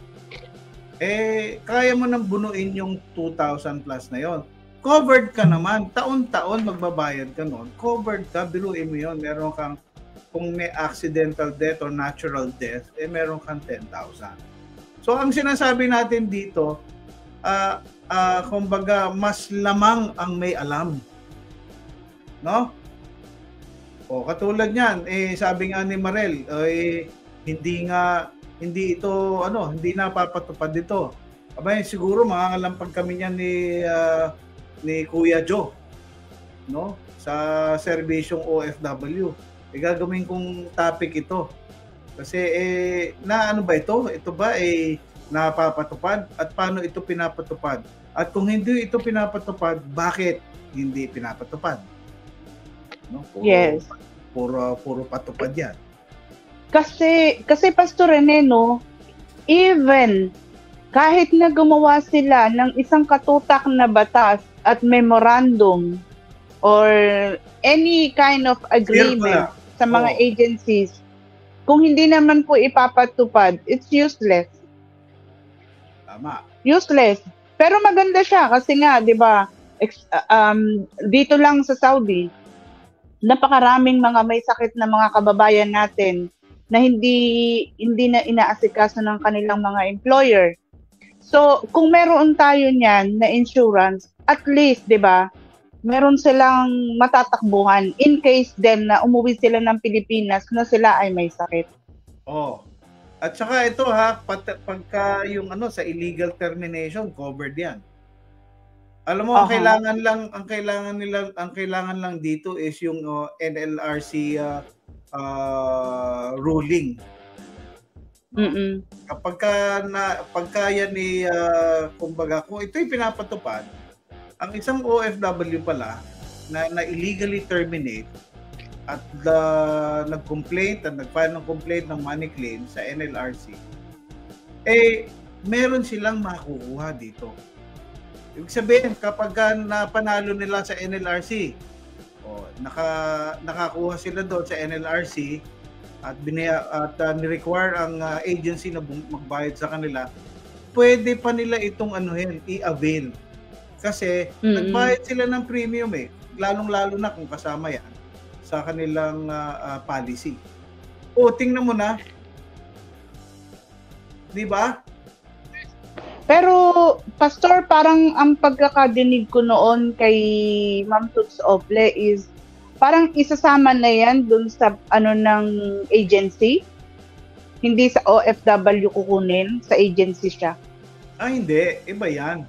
[SPEAKER 2] Kaya mo nang bunuin yung 2,000 plus na yon. covered ka naman. Taon-taon magbabayad ka noon. Covered ka, biruin mo yun. Meron kang, kung may accidental death or natural death, meron kang 10,000. So, ang sinasabi natin dito, kumbaga, mas lamang ang may alam. No? O, katulad niyan, sabi nga ni Marel, hindi napapatupad dito. Abay, siguro makakalampag kami niyan ni Kuya Joe, no? Sa serbisyong OFW. Gagawin kong topic ito. Kasi ano ba ito? Ito ba napapatupad? At paano ito pinapatupad? At kung hindi ito pinapatupad, bakit hindi pinapatupad? No?
[SPEAKER 3] Yes.
[SPEAKER 2] Puro patupad yan.
[SPEAKER 3] Kasi Pastor Rene, no, even kahit na gumawa sila ng isang katutak na batas at memorandum or any kind of agreement sa mga agencies, kung hindi naman po ipapatupad, it's useless.
[SPEAKER 2] Tama.
[SPEAKER 3] Useless. Pero maganda siya kasi nga, 'di ba? Dito lang sa Saudi, napakaraming mga may sakit na mga kababayan natin na hindi na inaasikaso ng kanilang mga employer. So, kung meron tayo niyan na insurance, at least, 'di ba? Meron silang matatakbuhan in case din na umuwi sila ng Pilipinas na sila ay may sakit.
[SPEAKER 2] Oh. At saka ito pagka yung sa illegal termination, covered 'yan. Alam mo, ang kailangan lang dito is yung NLRC ruling. Pagka yan kumbaga, kung ito'y pinapatupad, ang isang OFW pala na illegally terminate at nag-complaint at nag-file ng complaint ng money claim sa NLRC, meron silang makukuha dito. Ibig sabihin, kapag napanalo nila sa NLRC, nakakuha sila doon sa NLRC at ni-require ang agency na magbayad sa kanila, pwede pa nila itong i-avail. Kasi nagbayad sila ng premium lalong-lalo na kung kasama yan sa kanilang policy. Tingnan mo na. 'Di ba?
[SPEAKER 3] Pero Pastor, parang ang pagkakadinig ko noon kay Ma'am Toots Ople is parang isasama na yan dun sa ng agency. Hindi sa OFW kukunin, sa agency siya.
[SPEAKER 2] Hindi, iba yan.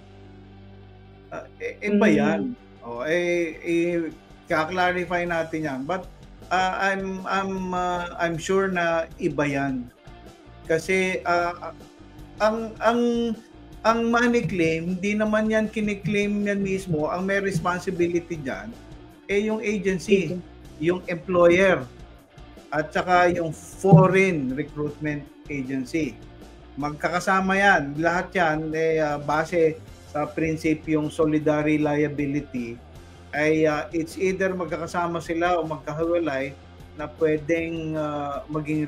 [SPEAKER 2] Iba yan. Ka-clarify natin yan. But I'm sure na iba yan. Kasi ang money claim, hindi naman yan kiniklaim yan mismo. Ang may responsibility dyan, yung agency, yung employer, at saka yung foreign recruitment agency. Magkakasama yan. Lahat yan, base sa prinsipyong solidary liability, ay it's either magkakasama sila o magkahiwalay na pwedeng maging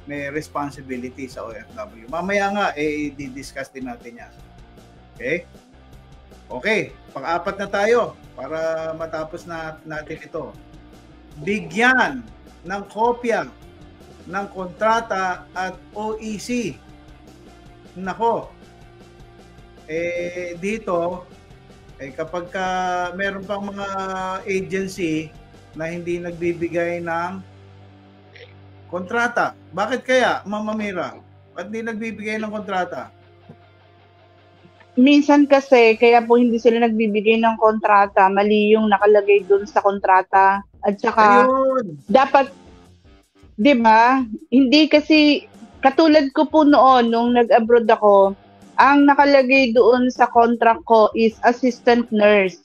[SPEAKER 2] may responsibility sa OFW. Mamaya nga, i-discuss din natin yan. Okay, pang-apat na tayo para matapos natin ito. Bigyan ng kopya ng kontrata at OEC. Nako, dito, kapag meron pang mga agency na hindi nagbibigay ng kontrata. Bakit kaya, Ma'am Amira? Ba't hindi nagbibigay ng kontrata?
[SPEAKER 3] Minsan kasi, kaya po hindi sila nagbibigay ng kontrata, mali yung nakalagay dun sa kontrata. At saka, dapat, di ba, hindi kasi, katulad ko po noon, nung nag-abroad ako, ang nakalagay doon sa contract ko is assistant nurse.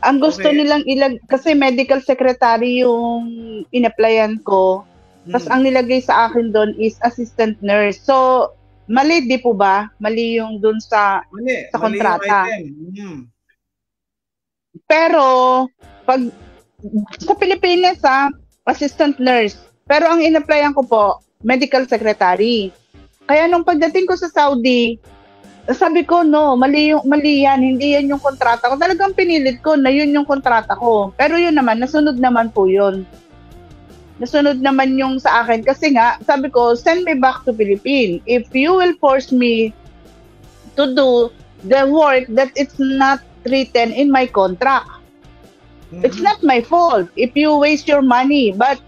[SPEAKER 3] Ang gusto nilang kasi medical secretary yung in-applyan ko, tapos ang nilagay sa akin doon is assistant nurse. So, mali di po ba? Mali yung doon sa kontrata. Pero, pag sa Pilipinas assistant nurse. Pero ang in-applyan ko po, medical secretary. Kaya nung pagdating ko sa Saudi, Sabi ko, no, mali yan, hindi yan yung kontrata ko. Talagang pinilit ko na yun yung kontrata ko. Pero yun naman, nasunod naman po yun. Nasunod naman yung sa akin. Kasi nga, sabi ko, send me back to Philippines. If you will force me to do the work that it's not written in my contract, it's not my fault if you waste your money. But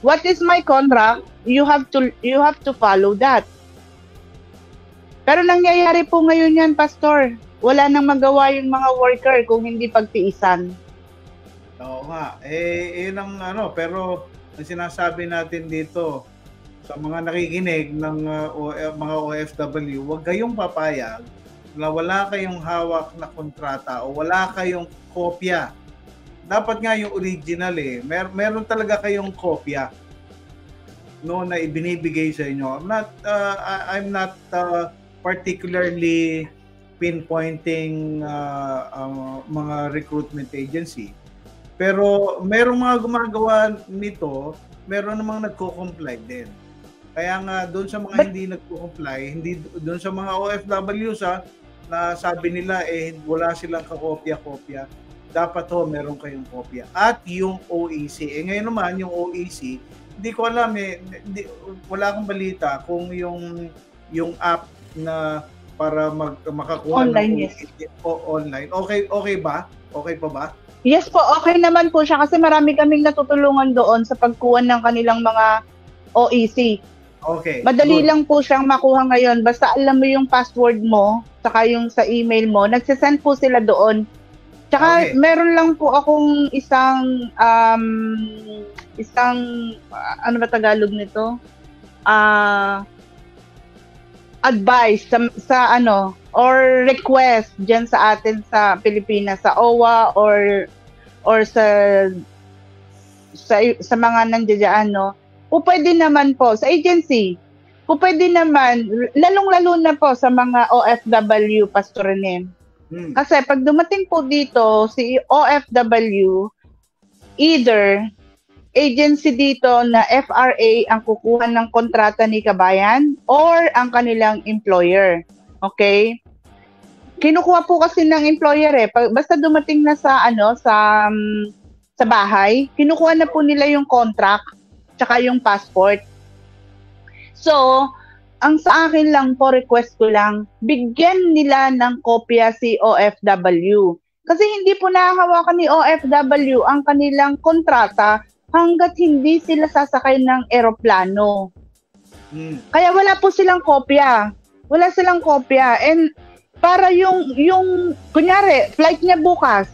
[SPEAKER 3] what is my contract? You have to follow that. Pero nangyayari po ngayon yan, Pastor. Wala nang magawa yung mga worker kung hindi pagtiisan.
[SPEAKER 2] Oo nga. Yun ang pero ang sinasabi natin dito sa mga nakikinig ng mga OFW, huwag kayong papayag na wala kayong hawak na kontrata o wala kayong kopya. Dapat nga yung original meron talaga kayong kopya na ibinibigay sa inyo. I'm not particularly pinpointing mga recruitment agency. Pero merong mga gumagawa nito, meron namang nagko-comply din. Kaya nga doon sa mga hindi nagko-comply, hindi doon sa mga OFWs na sabi nila wala silang kakopya-kopya, dapat meron kayong kopya. At yung OEC, ngayon naman yung OEC, hindi ko alam wala akong balita kung yung app na para makakuha
[SPEAKER 3] online,
[SPEAKER 2] online. Okay ba? Okay pa ba?
[SPEAKER 3] Yes po, okay naman po siya kasi marami kaming natutulungan doon sa pagkuha ng kanilang mga OEC.
[SPEAKER 2] Okay.
[SPEAKER 3] Madali lang po siyang makuha ngayon. Basta alam mo yung password mo, saka yung sa email mo, nagsisend po sila doon. Tsaka meron lang po akong isang ano ba Tagalog nito? Advice sa or request diyan sa atin sa Pilipinas, sa OWA or sa mga nandiyan po pwede naman po sa agency. Po pwede naman lalong-lalo na po sa mga OFW, Pastor Rene. Kasi pag dumating po dito si OFW, either agency dito na FRA ang kukuha ng kontrata ni kabayan or ang kanilang employer. Okay? Kinukuha po kasi ng employer basta dumating na sa sa bahay, kinukuha na po nila yung contract tsaka yung passport. So, ang sa akin lang po, request ko lang, bigyan nila ng kopya si OFW. Kasi hindi po nahahawakan ni OFW ang kanilang kontrata hanggat hindi sila sasakay ng eroplano. Kaya wala po silang kopya. Wala silang kopya. And para yung kunyari, flight niya bukas,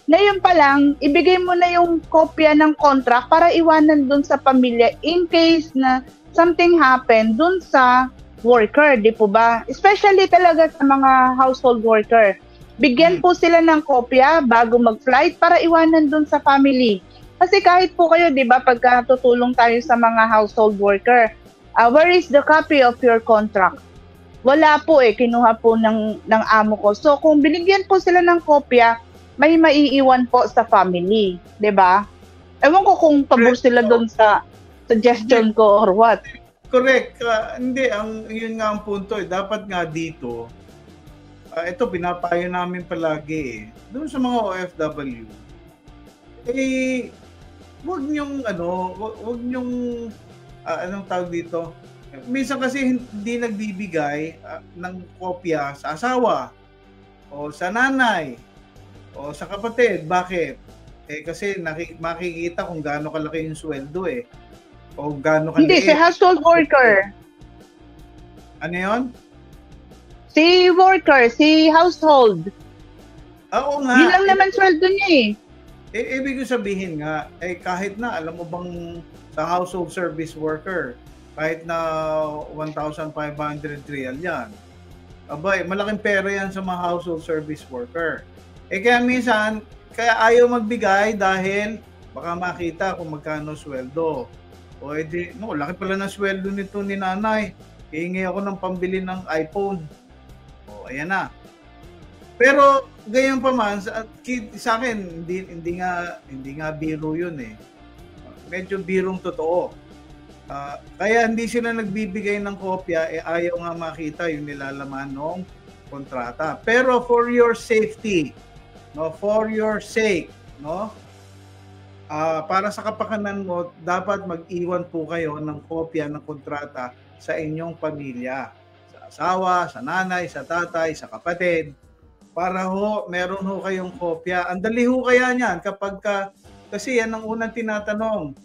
[SPEAKER 3] na yun pa lang, ibigay mo na yung kopya ng contract para iwanan dun sa pamilya in case na something happen dun sa worker, di po ba? Especially talaga sa mga household worker. Bigyan po sila ng kopya bago mag-flight para iwanan dun sa family. Kasi kahit po kayo, di ba, pagka tutulong tayo sa mga household worker, where is the copy of your contract? Wala po kinuha po ng amo ko. So kung binigyan po sila ng kopya, may maiiwan po sa family, di ba? Ewan ko kung pabor sila doon sa suggestion ko or what.
[SPEAKER 2] Correct. Hindi, yun nga ang punto. Dapat nga dito, ito pinapayo namin palagi doon sa mga OFW, wag niyong anong tawag dito? Minsan kasi hindi nagbibigay ng kopya sa asawa o sa nanay o sa kapatid. Bakit? Kasi makikita kung gaano kalaki yung sweldo o gaano kaliit.
[SPEAKER 3] Hindi, si household worker.
[SPEAKER 2] Ano yun?
[SPEAKER 3] Si worker, si household.
[SPEAKER 2] Oo nga.
[SPEAKER 3] Yun lang naman sweldo niya
[SPEAKER 2] Ibig sabihin nga, kahit na, alam mo bang sa household service worker, kahit na 1,500 real yan, abay, malaking pera yan sa mga household service worker. Kaya minsan, kaya ayaw magbigay dahil baka makita kung magkano sweldo. O laki pala ng sweldo nito ni nanay. Hihingi ako ng pambili ng iPhone. O, ayan na. Pero gayon pa man sa akin hindi nga biro 'yun Medyo birong totoo. Kaya hindi sila nagbibigay ng kopya ayaw nga makita yung nilalaman ng kontrata. Pero for your safety, no, for your sake, no, para sa kapakanan mo, dapat mag-iwan po kayo ng kopya ng kontrata sa inyong pamilya, sa asawa, sa nanay, sa tatay, sa kapatid, para meron kayong kopya. Ang dali kaya niyan kapag kasi yan ang unang tinatanong.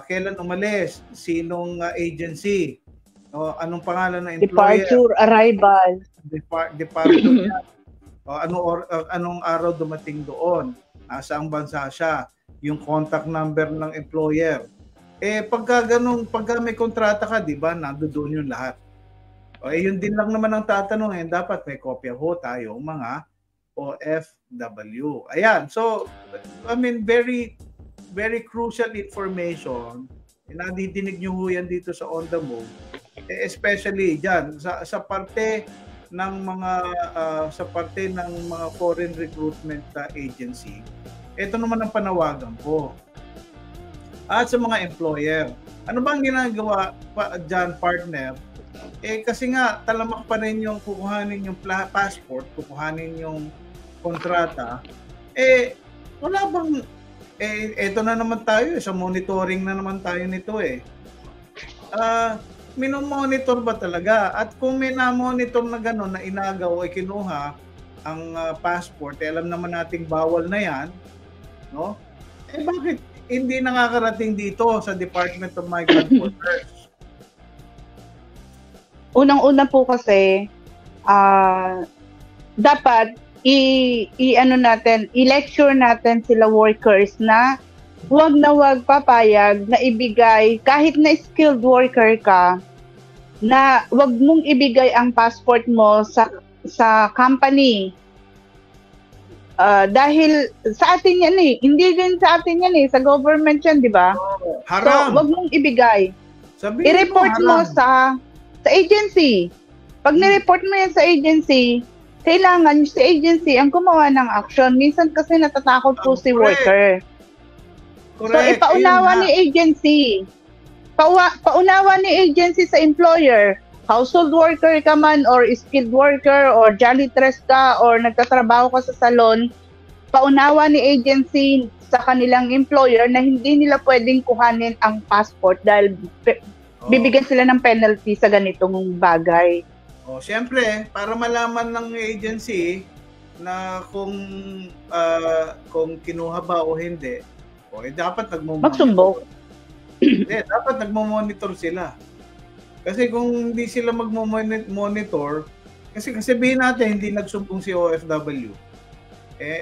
[SPEAKER 2] Kailan umalis? Sinong agency? Anong pangalan ng employer?
[SPEAKER 3] Departure, arrival.
[SPEAKER 2] Departure niya. Anong araw dumating doon? Saang bansa siya? Yung contact number ng employer. Pagka may kontrata ka, di ba, nandoon yung lahat. Yun din lang naman ang tatanungin, dapat may kopya tayo, mga OFW. Ayan, so, I mean, very, very crucial information. Nadidinig nyo yan dito sa On The Move. Especially dyan, sa parte ng mga foreign recruitment agency. Ito naman ang panawagan ko. At sa mga employer, ano bang ginagawa dyan, partner? Kasi nga, talamak pa rin yung kukuhanin yung passport, kukuhanin yung kontrata. Wala bang, eto na naman tayo, sa monitoring na naman tayo nito minomonitor ba talaga? At kung may na-monitor na gano'n, na inagaw o kinuha ang passport, alam naman nating bawal na yan, no? Bakit hindi nakakarating dito sa Department of Migrant Workers?
[SPEAKER 3] Unang-una po kasi, dapat i-lecture natin sila workers na wag papayag na ibigay, kahit na skilled worker ka, na wag mong ibigay ang passport mo sa company. Dahil sa atin yan hindi din sa atin yan sa government yan, di ba?
[SPEAKER 2] Haram.
[SPEAKER 3] So, wag mong ibigay. I-report mo sa agency. Pag ni-report mo yan sa agency, kailangan sa agency ang gumawa ng action. Minsan kasi natatakot po si worker.
[SPEAKER 2] Correct.
[SPEAKER 3] So, ipaunawa ni agency. Paunawa ni agency sa employer. Household worker ka man, or skilled worker, or janitress ka, or nagtatrabaho ka sa salon, paunawa ni agency sa kanilang employer na hindi nila pwedeng kuhanin ang passport dahil bibigyan sila ng penalty sa ganitong bagay.
[SPEAKER 2] Siyempre, para malaman ng agency na kung kinuha ba o hindi, dapat
[SPEAKER 3] magsumbong.
[SPEAKER 2] Dapat nagmo-monitor sila. Kasi kung hindi sila magmo-monitor, kasi sabihin natin hindi nagsumbong si OFW.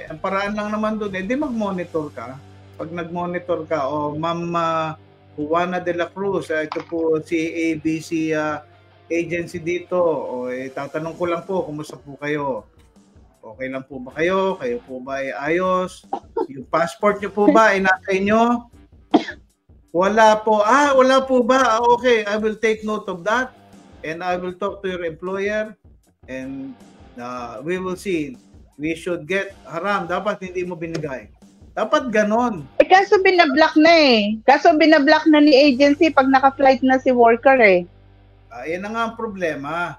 [SPEAKER 2] Ang paraan lang naman doon, di mag-monitor ka. Pag nag-monitor ka, Ma'am Juana de la Cruz, ito po si ABC agency dito. Tatanong ko lang po, kumusta po kayo? Okay lang po ba kayo? Kayo po ba ay ayos? Yung passport nyo po ba ay nasa inyo? Wala po. Wala po ba? Okay, I will take note of that and I will talk to your employer and we will see. We should get haram. Dapat hindi mo binigay. Dapat ganon.
[SPEAKER 3] Kaso binablock na Kaso binablock na ni agency pag naka-flight na si worker
[SPEAKER 2] Yan na nga ang problema.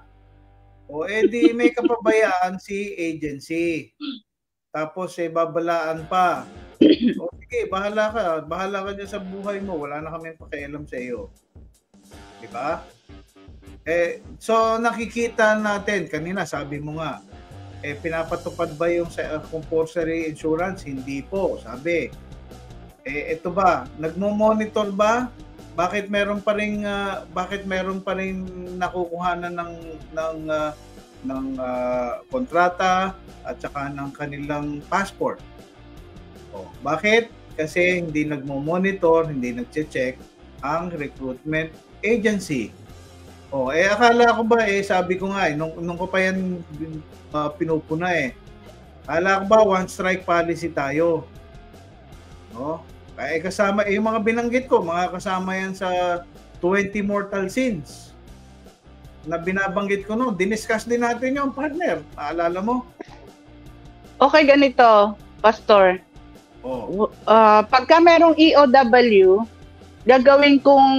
[SPEAKER 2] Di may kapabayaan si agency. Tapos babalaan pa. Sige, bahala ka dyan sa buhay mo. Wala na kaming pakialam sa iyo. Di ba? So nakikita natin, kanina sabi mo nga, pinapatupad ba yung compulsory insurance? Hindi po, sabi. Ito ba, nagmo-monitor ba? Bakit meron pa ring nakukuhanan ng kontrata at saka ng kanilang passport? Bakit? Kasi hindi nagmo-monitor, hindi nagche-check ang recruitment agency. Akala ko ba sabi ko nga nung ko pa yan pinupuna akala ko ba one strike policy tayo. Kasama yung mga binanggit ko, mga kasama yan sa 20 mortal sins na binabanggit ko noon. Diniscuss din natin yung partner. Naalala mo?
[SPEAKER 3] Okay, ganito, Pastor. Pagka merong EOW, gagawin kong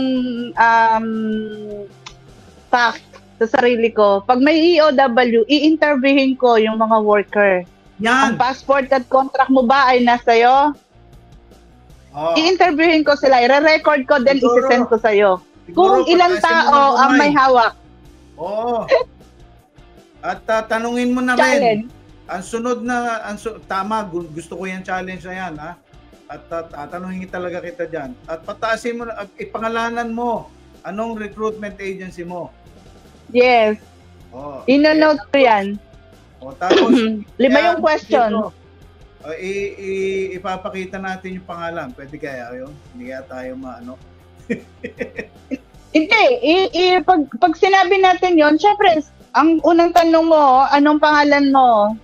[SPEAKER 3] fact sa sarili ko, pag may EOW, i-interviewin ko yung mga worker.
[SPEAKER 2] Yan.
[SPEAKER 3] Ang passport at contract mo ba ay nasa
[SPEAKER 2] Oh.
[SPEAKER 3] I-interviewin ko sila, i-record ko, then
[SPEAKER 2] Siguro.
[SPEAKER 3] isi-send ko sa'yo. Kung ilang tao ang may hawak.
[SPEAKER 2] Oo. At tanungin mo namin.
[SPEAKER 3] Challenge.
[SPEAKER 2] Ang sunod na, tama, gusto ko yung challenge na yan, ha? At tatanungin talaga kita dyan. At pataasin mo, at ipangalanan mo, anong recruitment agency mo?
[SPEAKER 3] Yes.
[SPEAKER 2] Oh.
[SPEAKER 3] Ino-note ko yan.
[SPEAKER 2] O, tapos,
[SPEAKER 3] 5 yung question.
[SPEAKER 2] Ipapakita natin yung pangalan. Pwede kaya yun? Hindi kaya tayo maano?
[SPEAKER 3] Hindi. Pag sinabi natin yon, syempre, ang unang tanong mo, anong pangalan mo?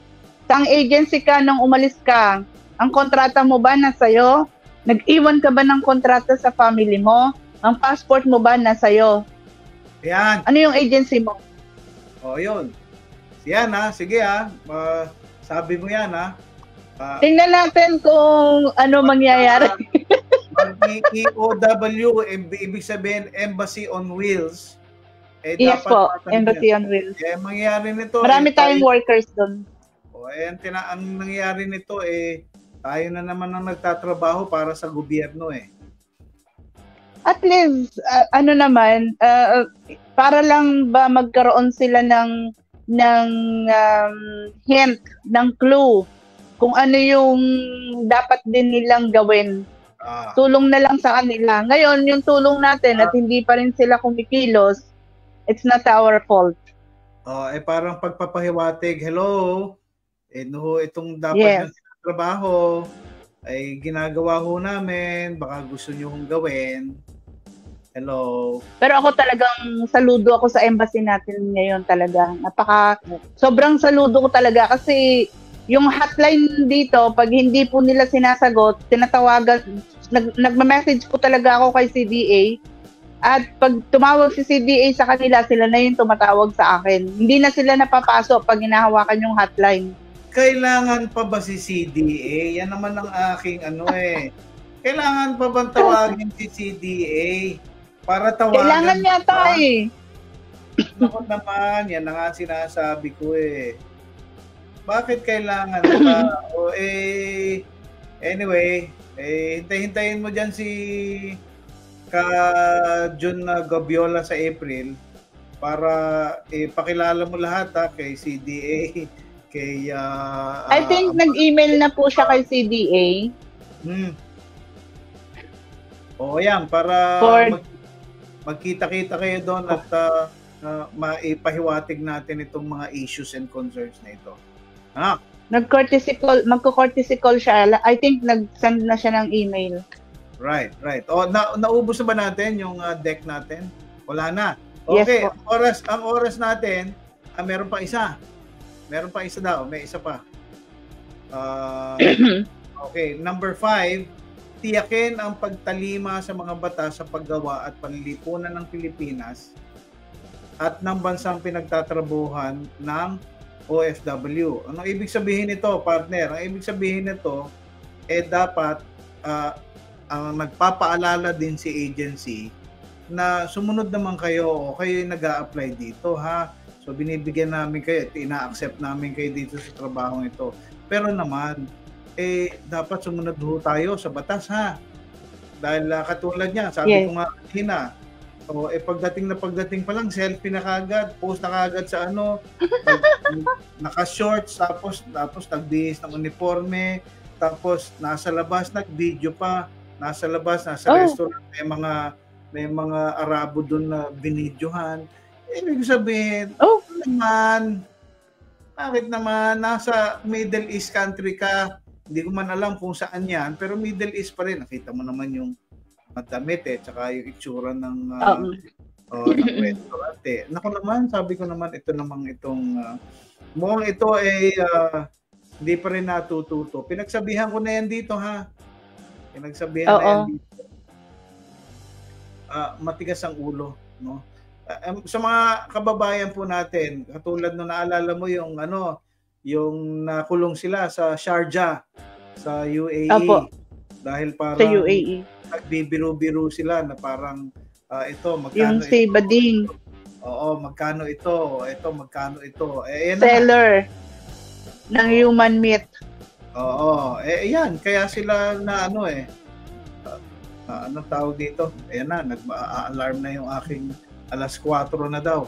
[SPEAKER 3] Saang agency ka nung umalis ka? Ang kontrata mo ba nasa'yo? Nag-iwan ka ba ng kontrata sa family mo? Ang passport mo ba nasa'yo?
[SPEAKER 2] Yan.
[SPEAKER 3] Ano yung agency mo?
[SPEAKER 2] O, yun. Yan, ha? Sige, ha? Sabi mo yan, ha?
[SPEAKER 3] Tingnan natin kung ano mangyayari.
[SPEAKER 2] EOW, ibig sabihin Embassy on Wheels.
[SPEAKER 3] Yes po, Embassy on Wheels.
[SPEAKER 2] Mangyayari nito.
[SPEAKER 3] Marami tayong workers doon.
[SPEAKER 2] Ang nangyayari nito, tayo na naman ang nagtatrabaho para sa gobyerno,
[SPEAKER 3] At least, para lang ba magkaroon sila ng hint, ng clue, kung ano yung dapat din nilang gawin. Tulong na lang sa kanila. Ngayon, yung tulong natin at hindi pa rin sila kumikilos, it's not our fault.
[SPEAKER 2] Parang pagpapahiwatig, hello, itong dapat yung trabaho, ay ginagawa ho namin, baka gusto nyo hong gawin. Hello.
[SPEAKER 3] Pero ako talagang saludo ako sa embassy natin ngayon talaga. Sobrang saludo ko talaga kasi yung hotline dito, pag hindi po nila sinasagot, tinatawagan, nagma-message po talaga ako kay CDA. At pag tumawag si CDA sa kanila, sila na yung tumatawag sa akin. Hindi na sila napapasok pag hinahawakan yung hotline.
[SPEAKER 2] Kailangan pa ba si CDA? Yan naman ang aking Kailangan pa bang tawagin si CDA? Para tawagan.
[SPEAKER 3] Kailangan yata
[SPEAKER 2] Ako naman, yan na nga sinasabi ko Bakit kailangan anyway, hintay-hintayin mo dyan si John Gabiola sa April para pakilala mo lahat kay CDA, kay
[SPEAKER 3] I think nag-email na po siya kay CDA.
[SPEAKER 2] Yan, para magkita-kita kayo doon at maipahiwatig natin itong mga issues and concerns na ito.
[SPEAKER 3] Magko-courtesy call siya. I think nag-send na siya ng email.
[SPEAKER 2] Right. Naubos na ba natin yung deck natin? Wala na. Okay,
[SPEAKER 3] yes,
[SPEAKER 2] ang oras natin, meron pa isa. Meron pa isa daw, may isa pa. Okay, number 5, tiyakin ang pagtalima sa mga batas sa paggawa at panlilipunan ng Pilipinas at ng bansang pinagtatrabuhan ng OFW. Ano ibig sabihin nito, partner? Ang ibig sabihin nito, dapat ang nagpapaalala din si agency na sumunod naman kayo o kayo yung nag-a-apply dito, ha? So, binibigyan namin kayo at ina-accept namin kayo dito sa trabahong ito. Pero naman, dapat sumunod ho tayo sa batas, ha? Dahil katulad niya, sabi ko nga kanina, pagdating pa lang, selfie na kagad, post na kagad sa naka-shorts, tapos nagbihis ng uniforme, tapos nasa labas, nag-video pa, nasa labas, nasa restaurant, may mga Arabo doon na binidyohan. Ibig sabihin, bakit naman, nasa Middle East country ka, hindi ko man alam kung saan yan, pero Middle East pa rin. Nakita mo naman yung damit tsaka yung itsura ng restaurant. Naku naman, sabi ko naman, mukhang ito hindi pa rin natututo. Pinagsabihan ko na yan dito, ha? Pinagsabihan na yan dito. Matigas ang ulo, no? Sa mga kababayan po natin, katulad no naalala mo yung nakulong sila sa Sharjah sa UAE. Dahil parang
[SPEAKER 3] sa UAE.
[SPEAKER 2] Nagbibiro-biro sila na parang magkano
[SPEAKER 3] yung si Bading.
[SPEAKER 2] Oo, magkano ito? Ito, magkano ito? Yan na.
[SPEAKER 3] Seller ng human meat.
[SPEAKER 2] Oo, yan. Kaya sila na anong tawag dito? Ayan na, nag-alarm na yung aking alas 4 na daw.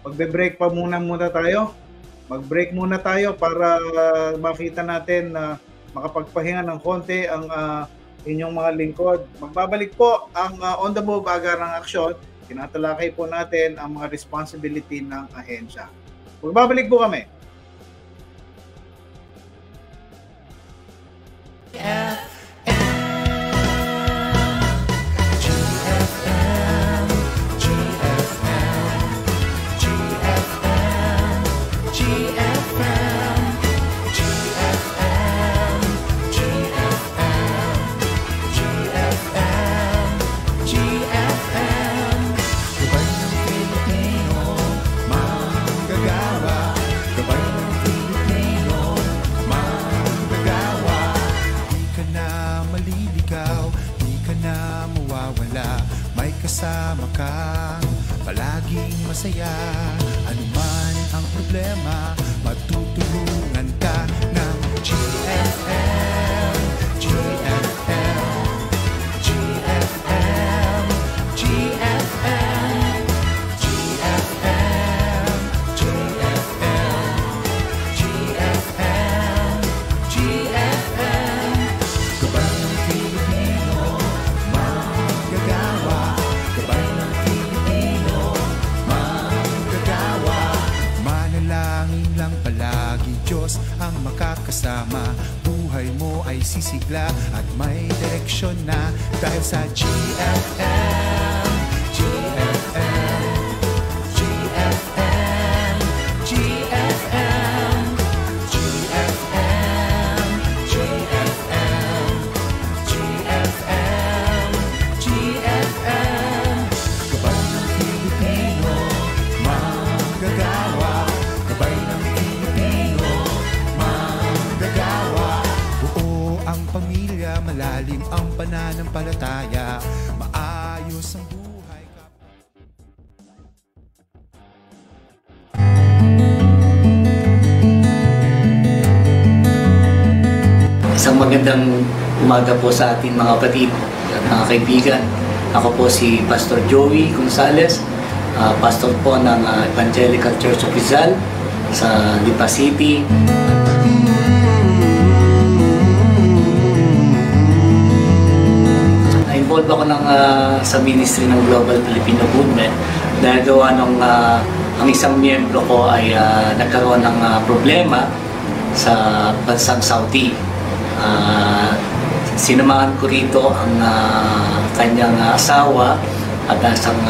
[SPEAKER 2] Magbe-break pa muna tayo. Mag-break muna tayo para makita natin na makapagpahinga ng konti ang inyong mga lingkod. Magbabalik po ang On the Move Agarang Aksyon. Tinatalakay po natin ang mga responsibility ng ahensya. Magbabalik po kami.
[SPEAKER 5] Kasama ka, palaging masaya. Ano man ang problema, matutulungan ka ng GFM, GFM, GFM, GFM, GFM, GFM, GFM, GFM. Gabay ng Pilipino, manggagawa. Gabay ng Pilipino, manggagawa. Manalangin lang palagi, Diyos ang makakasama. Buhay mo ay sisigla at may direksyon na. Dahil sa GFM, GFM, GFM, GFM, GFM, GFM, GFM, GFM. Gabay ng Pilipino, manggagawa. Gabay ng Pilipino, manggagawa. Buo ang pamilya, malalim ang pananampalataya. Maayos ang buhay kapag...
[SPEAKER 6] Isang magandang umaga po sa ating mga kapatid at mga kaibigan. Ako po si Pastor Joey Gonzales, pastor po ng Evangelical Church of Rizal sa Lipa City. Na-involve ako sa ministry ng Global Filipino Movement dahil gawa nung ang isang miyembro ko ay nagkaroon ng problema sa bansang Saudi. Sinamahan ko rito ang kanyang asawa at isang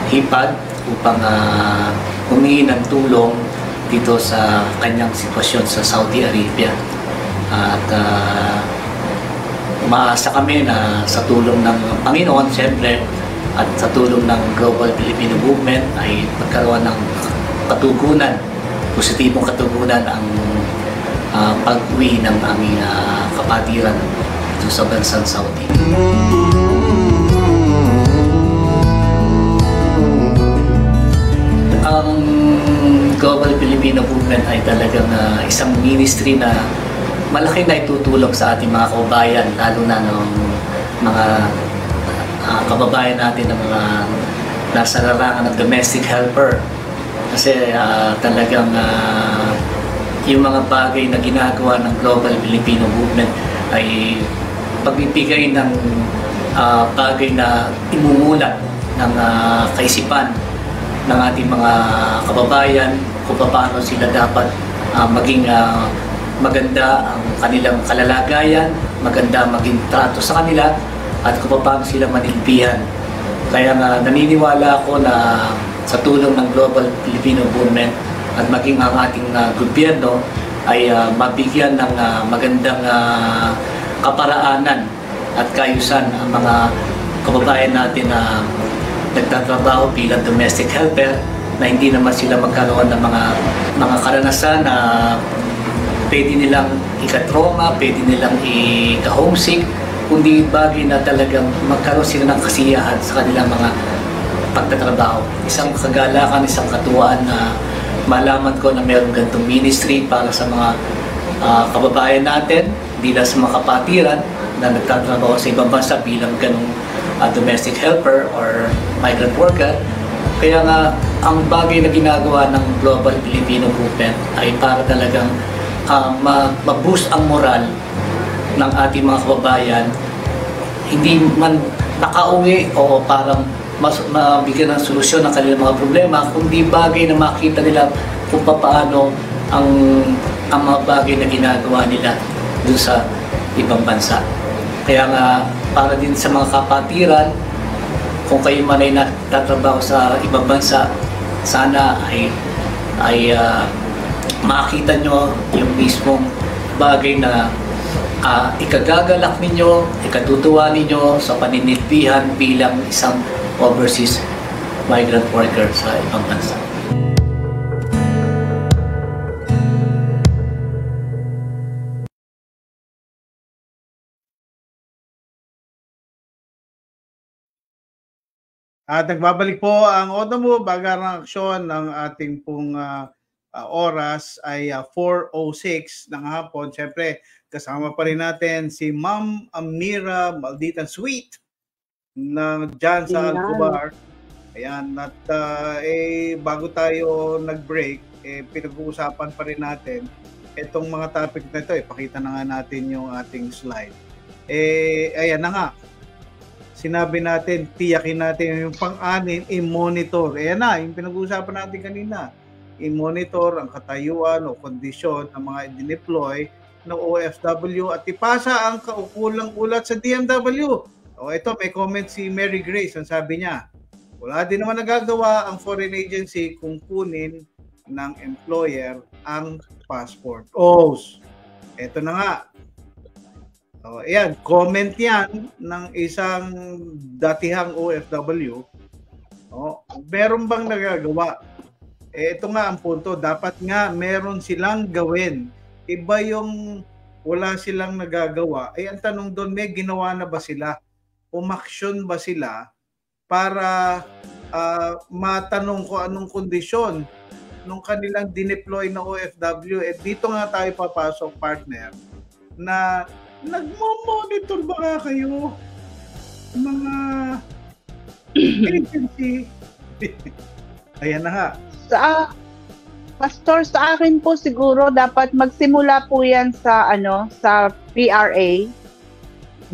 [SPEAKER 6] hipag upang humingi ng tulong dito sa kanyang sitwasyon sa Saudi Arabia. At umaasa kami na sa tulong ng Panginoon, siyempre, at sa tulong ng Global Filipino Movement ay magkaroon ng katugunan, positibong katugunan ang pag-uwi ng aming kapatiran dito sa bansang Saudi. Ang Global Filipino Movement ay talagang isang ministry na malaki na itutulong sa ating mga kababayan, lalo na ng mga kababayan natin ng mga nasa larangan ng domestic helper. Kasi talagang yung mga bagay na ginagawa ng Global Filipino Movement ay pagbibigay ng bagay na imumulat ng kaisipan ng ating mga kababayan kung paano sila dapat maging maganda ang kanilang kalalagayan, maganda maging trato sa kanila, at kung paano sila manilbihan. Kaya naniniwala ako na sa tulong ng Global Filipino Movement at maging ang ating gobyerno ay mabigyan ng magandang kaparaanan at kaayusan ang mga kababayan natin na nagtatrabaho bilang domestic helper, na hindi naman sila magkaroon ng mga karanasan na pwede nilang ikatroma, pwede nilang ika-homesick, kundi bagay na talagang magkaroon sila ng kasiyahan sa kanilang mga pagtatrabaho. Isang kagalakan, isang katuwaan na malaman ko na mayroong ganitong ministry para sa mga kababayan natin, hindi lang sa mga kapatiran na nagtatrabaho sa ibang bansa bilang ganong domestic helper or migrant worker. Kaya nga, ang bagay na ginagawa ng Global Filipino Movement ay para talagang ma-boost ang moral ng ating mga kababayan, hindi man nakauwi o parang mabigyan ng solusyon ng kanilang mga problema, kundi bagay na makita nila kung paano ang mga bagay na ginagawa nila dun sa ibang bansa. Kaya nga, para din sa mga kapatiran, kung kayo man ay natatrabaho sa ibang bansa, sana ay makita nyo yung mismong bagay na ikagagalak ninyo, ikatutuwa ninyo sa paninilbihan bilang isang overseas migrant worker sa ibang bansa.
[SPEAKER 2] At nagbabalik po ang Odomo Bagarang Aksyon ng ating pong oras ay 4:06 ng hapon. Siyempre, kasama pa rin natin si Ma'am Amira Malditan Sweet na dyan sa Alcobar. Ayan, at bago tayo nag-break, pinag-uusapan pa rin natin itong mga topic na ito. Pakita na nga natin yung ating slide. Ayan na nga. Sinabi natin, tiyakin natin yung pang-anin, i-monitor. Ayan na, yung pinag-uusapan natin kanina. I-monitor ang katayuan o kondisyon ng mga i-deploy ng OFW at ipasa ang kaukulang ulat sa DMW. O ito, may comment si Mary Grace. Ang sabi niya, wala din naman nagagawa ang foreign agency kung kunin ng employer ang passport. Ito na nga. So, ayan, comment yan ng isang datihang OFW. Meron bang nagagawa? Ito nga ang punto. Dapat nga meron silang gawin. Iba yung wala silang nagagawa. Ang tanong doon, may ginawa na ba sila? Umaksyon ba sila para matanong ko anong kondisyon nung kanilang dineploy na OFW? Dito nga tayo papasok, partner, na nagmo-monitor ba nga kayo mga agency? Ayan na nga.
[SPEAKER 3] Pastor, sa akin po siguro dapat magsimula po yan sa sa PRA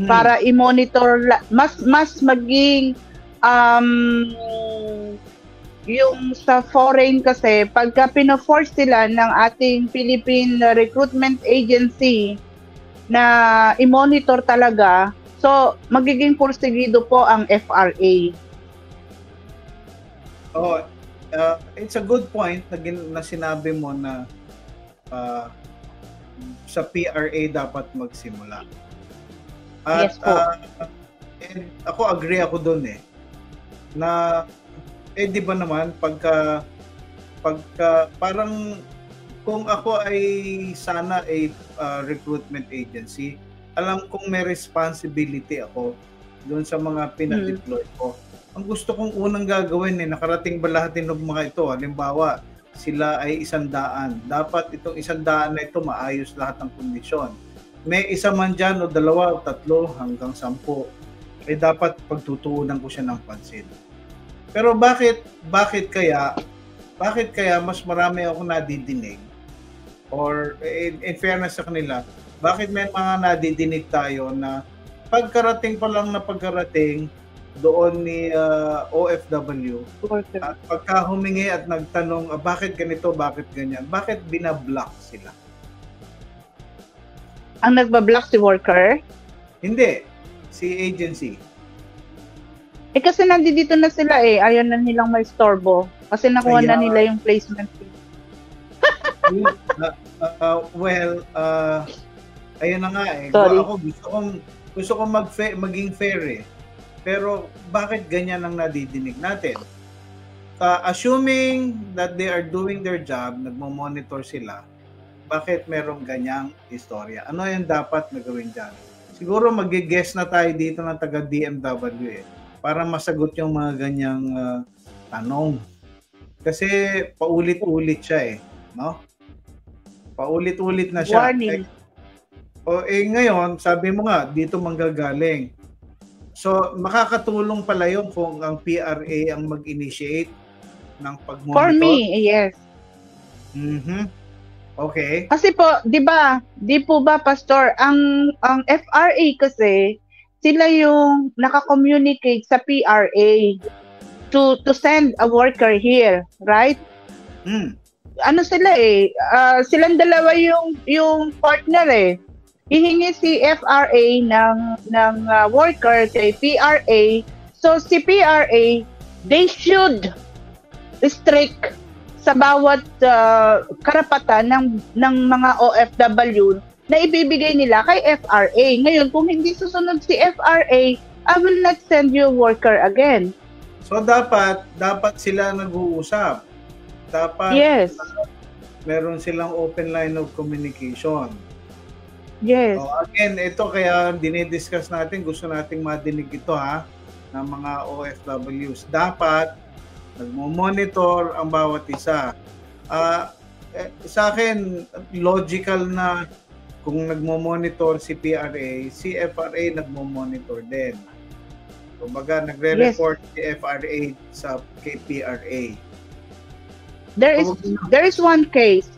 [SPEAKER 3] para i-monitor mas maging yung sa foreign kasi pagka pino-force sila ng ating Philippine Recruitment Agency na i-monitor talaga, so magiging porsigido po ang FRA.
[SPEAKER 2] It's a good point na sinabi mo na sa PRA dapat magsimula. At
[SPEAKER 3] yes po.
[SPEAKER 2] Ako agree ako doon na di ba naman pagka parang kung ako ay sana recruitment agency, alam kong may responsibility ako doon sa mga pinadeploy ko. Ang gusto kong unang gagawin nakarating ba lahat ng mga ito? Halimbawa, sila ay 100. Dapat itong 100 na ito maayos lahat ng kondisyon. May isa man dyan o 2 o 3 hanggang 10, dapat pagtutuunan ko siya ng pansin. Pero bakit kaya mas marami ako nadidinig? Or in fairness sa kanila, bakit may mga nadidinig tayo na pagkarating pa lang na pagkarating doon ni OFW at pagka humingi at nagtanong bakit ganito, bakit ganyan, bakit binablock sila?
[SPEAKER 3] Ang nagbablock si worker?
[SPEAKER 2] Hindi, si agency.
[SPEAKER 3] Kasi nandito na sila ayaw na nilang may storbo kasi nakuha na nila yung placement fee.
[SPEAKER 2] Ayun na nga
[SPEAKER 3] Sorry.
[SPEAKER 2] Ako gusto kong maging fair Pero bakit ganyan ang nadidinig natin? Assuming that they are doing their job, nagmo-monitor sila, bakit merong ganyang istorya? Ano yung dapat na gawin dyan? Siguro mag-guess na tayo dito ng taga-DMW para masagot yung mga ganyang tanong. Kasi paulit-ulit siya no? Paulit-ulit na siya.
[SPEAKER 3] Warning.
[SPEAKER 2] Ngayon, sabi mo nga, dito manggagaling. So, makakatulong pala yun kung ang PRA ang mag-initiate ng pag-monitor?
[SPEAKER 3] For me, yes.
[SPEAKER 2] Okay.
[SPEAKER 3] Kasi po, di po ba, Pastor, ang FRA kasi, sila yung naka-communicate sa PRA to send a worker here, right? Ano sila silang dalawa yung partner hihingi si FRA ng worker kay PRA. So si PRA, they should restrict sa bawat karapatan ng mga OFW na ibibigay nila kay FRA. Ngayon, kung hindi susunod si FRA, I will not send you a worker again.
[SPEAKER 2] So dapat sila nag-uusap. Dapat
[SPEAKER 3] yes.
[SPEAKER 2] Meron silang open line of communication.
[SPEAKER 3] Yes.
[SPEAKER 2] So again, ito kaya dinidiscuss natin, gusto nating madinig ito ng mga OFWs. Dapat nagmo-monitor ang bawat isa. Sa akin, logical na kung nagmo-monitor si PRA, si FRA nagmo-monitor din. Kumbaga, nagre-report si FRA sa PRA.
[SPEAKER 3] There is one case.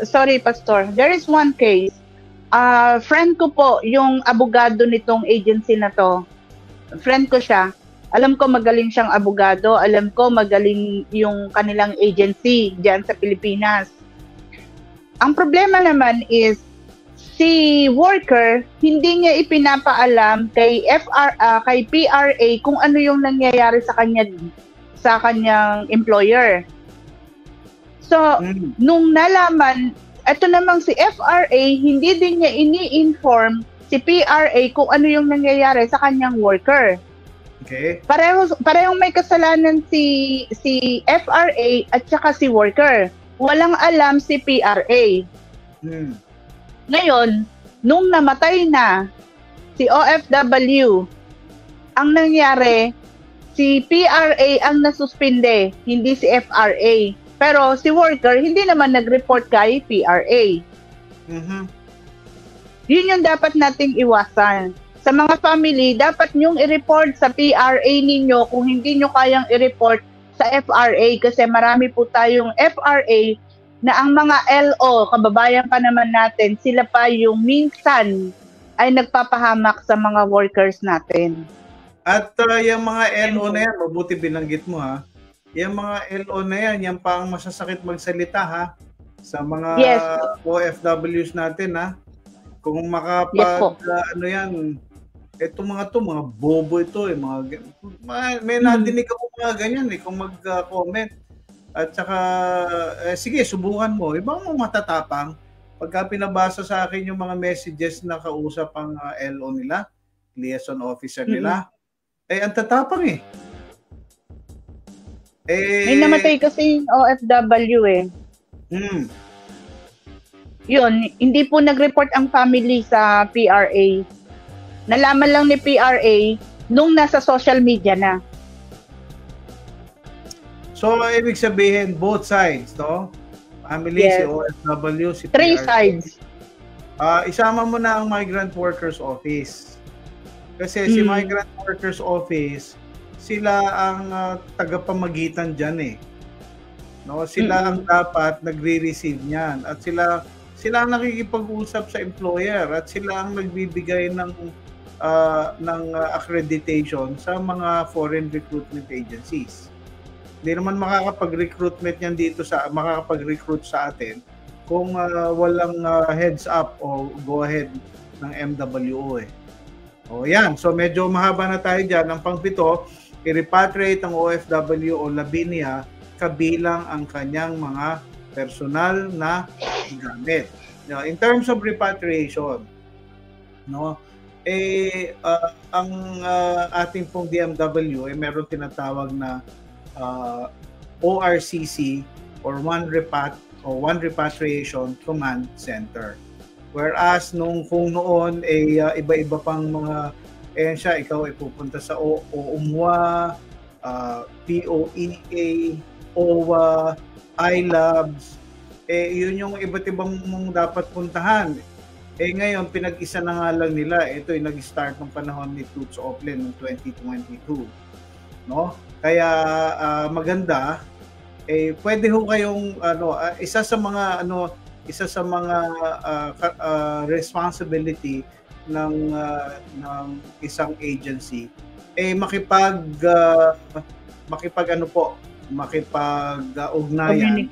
[SPEAKER 3] Sorry, Pastor. There is one case. Friend ko po, yung abogado nitong agency na to. Friend ko siya. Alam ko magaling siyang abogado. Alam ko magaling yung kanilang agency diyan sa Pilipinas. Ang problema naman is, si worker, hindi niya ipinapaalam kay PRA kung ano yung nangyayari sa kanyang employer. So, nung nalaman, ito namang si FRA, hindi din niya ini-inform si PRA kung ano yung nangyayari sa kanyang worker.
[SPEAKER 2] Okay.
[SPEAKER 3] Parehong may kasalanan si FRA at saka si worker. Walang alam si PRA. Ngayon, nung namatay na si OFW, ang nangyari, si PRA ang nasuspinde, hindi si FRA. Pero si worker, hindi naman nag-report kay PRA. Yun yung dapat nating iwasan. Sa mga family, dapat nyong i-report sa PRA ninyo kung hindi nyo kayang i-report sa FRA kasi marami po tayong FRA na ang mga LO, kababayan pa naman natin, sila pa yung minsan ay nagpapahamak sa mga workers natin.
[SPEAKER 2] At yung mga LO na yan, mabuti binanggit mo yung mga LO na yan, yan pa ang masasakit magsalita sa mga OFWs natin Kung ano yan, itong mga bobo ito may nadinig ako mga ganyan kung mag-comment. At saka, sige, subukan mo. Ibang mo matatapang. Pagka pinabasa sa akin yung mga messages na kausap ang LO nila, liaison officer nila, ang tatapang
[SPEAKER 3] May namatay kasi OFW Yun, hindi po nag-report ang family sa PRA. Nalaman lang ni PRA nung nasa social media na.
[SPEAKER 2] So, ibig sabihin, both sides, no? Family, si OFW, si PRA.
[SPEAKER 3] Three sides.
[SPEAKER 2] Isama mo na ang Migrant Workers Office. Kasi si Migrant Workers Office, sila ang tagapamagitan dyan No? Sila ang dapat nagre-receive niyan. At sila ang nakikipag-usap sa employer at sila ang nagbibigay ng accreditation sa mga foreign recruitment agencies. Hindi naman makakapag-recruitment yan makakapag-recruit sa atin kung walang heads up o go ahead ng MWO yan. So medyo mahaba na tayo dyan. Ang pang-pito, i-repatriate ang OFW o Lavinia kabilang ang kanyang mga personal na gamit. In terms of repatriation, ang ating pong DMW meron tinatawag na ORCC or One Repatriation Command Center. Whereas kung noon iba-iba pang mga Ayan siya, ikaw ay pupunta sa OUMWA, POEA, OWA, iLabs. Yun yung iba't ibang mong dapat puntahan. Ngayon, pinag-isa na nga lang nila. Ito ay nag-start ng panahon ni Toots Oplin noong 2022. No? Kaya maganda, pwede ho kayong isa sa mga responsibility ng isang agency makipag-ugnayan,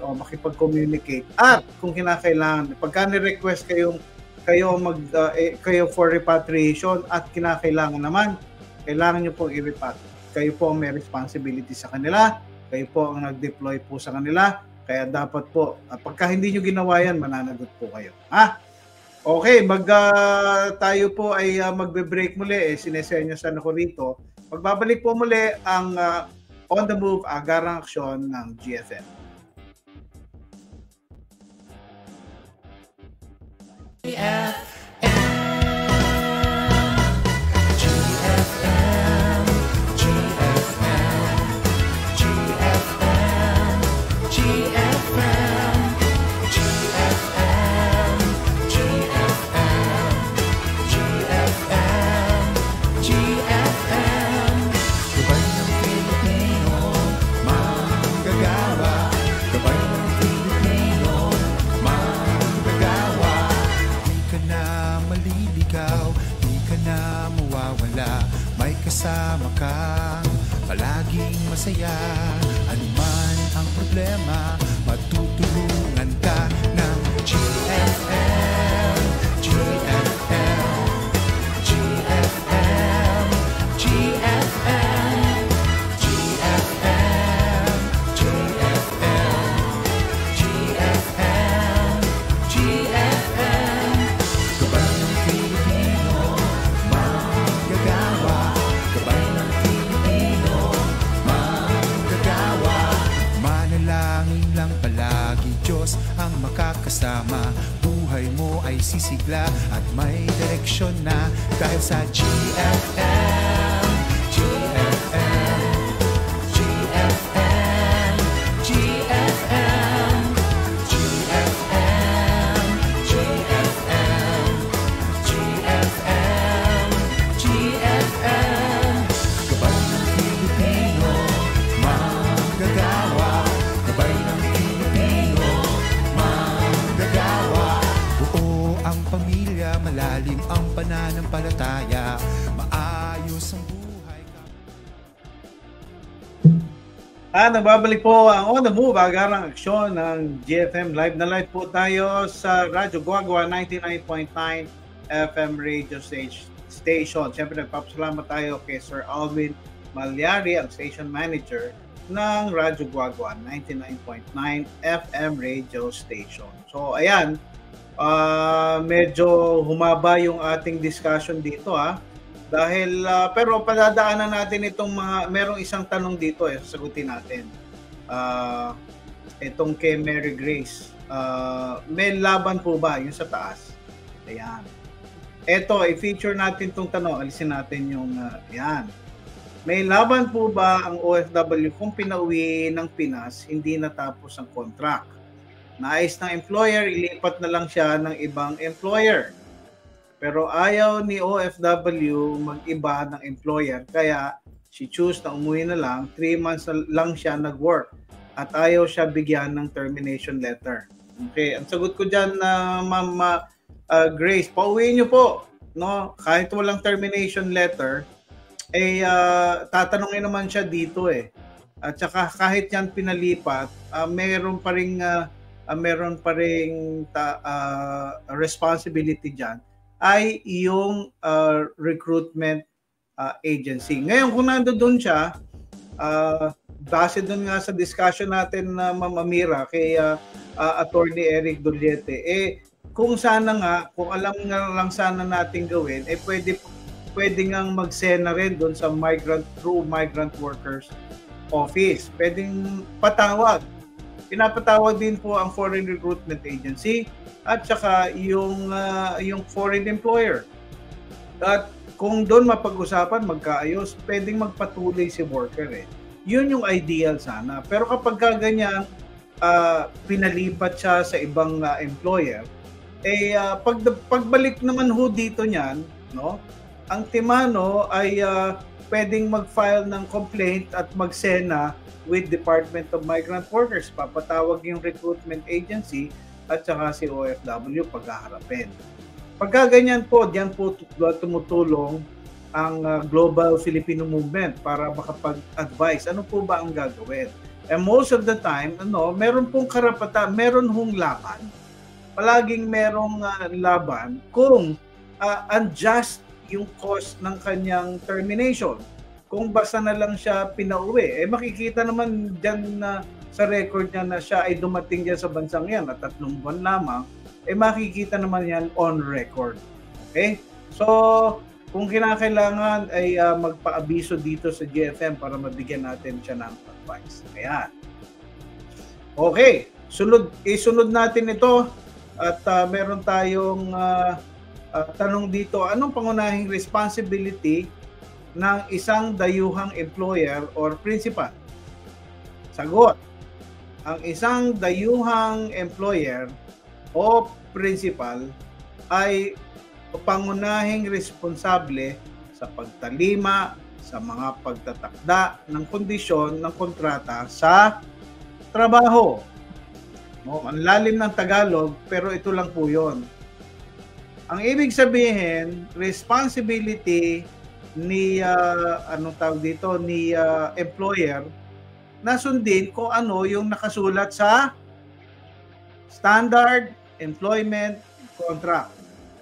[SPEAKER 2] makipag-communicate, at kung kinakailangan, pagka ni-request kayo for repatriation at kinakailangan naman, kailangan nyo pong i-repatriate. Kayo po ang may responsibility sa kanila, kayo po ang nag-deploy po sa kanila, kaya dapat po, pagka hindi nyo ginawa yan, mananagot po kayo. Okay, tayo po ay magbe-break muli. Sinesenyasan ako rito. Magbabalik po muli ang On the Move, Agarang Aksyon ng GFM.
[SPEAKER 5] Kasama kang palaging masaya. Anuman ang problema, matutulungan ka ng GFM. GFM, GFM, GFM, GFM, GFM, GFM, GFM. Gabay ng Pilipino, manggagawa. Gabay ng Pilipino, manggagawa. Manalangin lang palagi, Diyos ang makakasama. Buhay mo ay sisigla at may direksyon na dahil sa GFM. GFM, GFM, GFM, GFM, GFM, GFM, GFM. Gabay ng Pilipino, manggagawa. Gabay ng Pilipino, manggagawa. Buo ang pamilya, malalim ang pananampalataya, maayos ang buhay.
[SPEAKER 2] Nagbabalik po ang On the Move, Agarang Aksyon ng GFM. Live na live po tayo sa Radyo Guagua 99.9 FM radio station. Siyempre, nagpapasalamat tayo kay Sir Alvin Malyari, ang station manager ng Radyo Guagua 99.9 FM radio station. So, ayan, medyo humaba yung ating discussion dito dahil pero padadaanan natin itong merong isang tanong dito sasagutin natin. Itong kay Mary Grace, may laban po ba yung sa taas? Ayan. Ito, i-feature natin itong tanong. Alisin natin yung yan. May laban po ba ang OFW kung pinauwi ng Pinas, hindi natapos ang contract? Nais ng employer, ilipat na lang siya ng ibang employer. Pero ayaw ni OFW mag-iba ng employer, kaya she choose na umuwi na lang, 3 months na lang siya nag-work at ayaw siya bigyan ng termination letter. Okay, ang sagot ko dyan na Ma'am Grace, pauwiin niyo po, no? Kahit walang termination letter, tatanungin naman siya dito At saka kahit yan pinalipat, meron pa ring responsibility dyan ay yung recruitment agency. Ngayon, kung nandoon siya, base doon nga sa discussion natin na Ma'am Amira kay Attorney Eric Duliete, kung sana nga, kung alam nga lang sana natin gawin, pwede ngang magsena rin doon sa migrant workers office. Pwedeng patawag. Pinapatawag din po ang Foreign Recruitment Agency at saka yung foreign employer. At kung doon mapag-usapan, magkaayos, pwedeng magpatuloy si worker eh. Yun yung ideal sana. Pero kapag ganyan, pinalipat siya sa ibang employer, pagbalik naman ho dito niyan, no? Ang Timano ay pwedeng mag-file ng complaint at mag-SENA with Department of Migrant Workers. Papatawag yung recruitment agency at saka si OFW paghaharapin. Pagka ganyan po, diyan po tumutulong ang Global Filipino Movement para makapag-advise. Ano po ba ang gagawin? And most of the time, meron pong karapatan, meron hong laban. Palaging merong laban kung unjust yung cost ng kanyang termination. Kung basta na lang siya pinauwi, makikita naman dyan na sa record niya na siya ay dumating dyan sa bansang yan at 3 buwan lamang, makikita naman yan on record. Okay? So, kung kinakailangan ay magpa-abiso dito sa GFM para mabigyan natin siya ng advice. Ayan. Okay. Isunod natin ito at meron tayong tanong dito. Anong pangunahing responsibility ng isang dayuhang employer or principal? Sagot. Ang isang dayuhang employer o principal ay pangunahing responsable sa pagtalima sa mga pagtatakda ng kondisyon ng kontrata sa trabaho. Ang lalim ng Tagalog, pero ito lang po yun. Ang ibig sabihin, responsibility ni employer na sundin kung ano yung nakasulat sa Standard Employment Contract.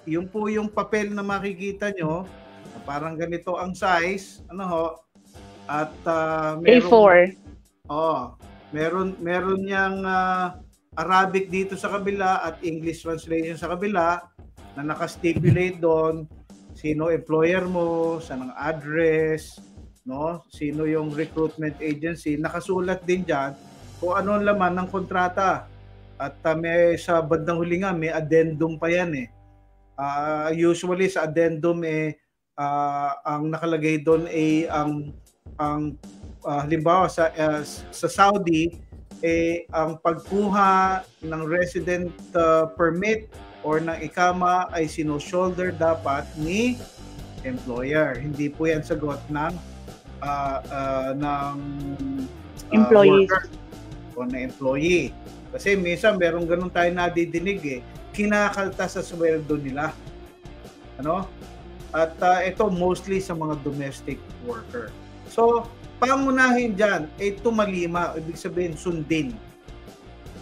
[SPEAKER 2] Yun po yung papel na makikita nyo. Parang ganito ang size. At
[SPEAKER 3] A4.
[SPEAKER 2] Meron niyang Arabic dito sa kabila at English translation sa kabila na naka-stipulate doon sino employer mo, saan ang address, sino yung recruitment agency. Nakasulat din dyan kung ano ang laman ng kontrata. At may sa bandang huli nga, may addendum pa yan eh. Usually sa addendum ang nakalagay doon ay halimbawa sa Saudi ang pagkuha ng resident permit or ng ikama ay sino-shoulder dapat ni employer. Hindi po yan sagot ng
[SPEAKER 3] employee
[SPEAKER 2] o na employee. Kasi minsan meron ganun tayo nadidinig kinakalta sa sweldo nila. At ito mostly sa mga domestic worker. So, pangunahin dyan ay tumalima, ibig sabihin sundin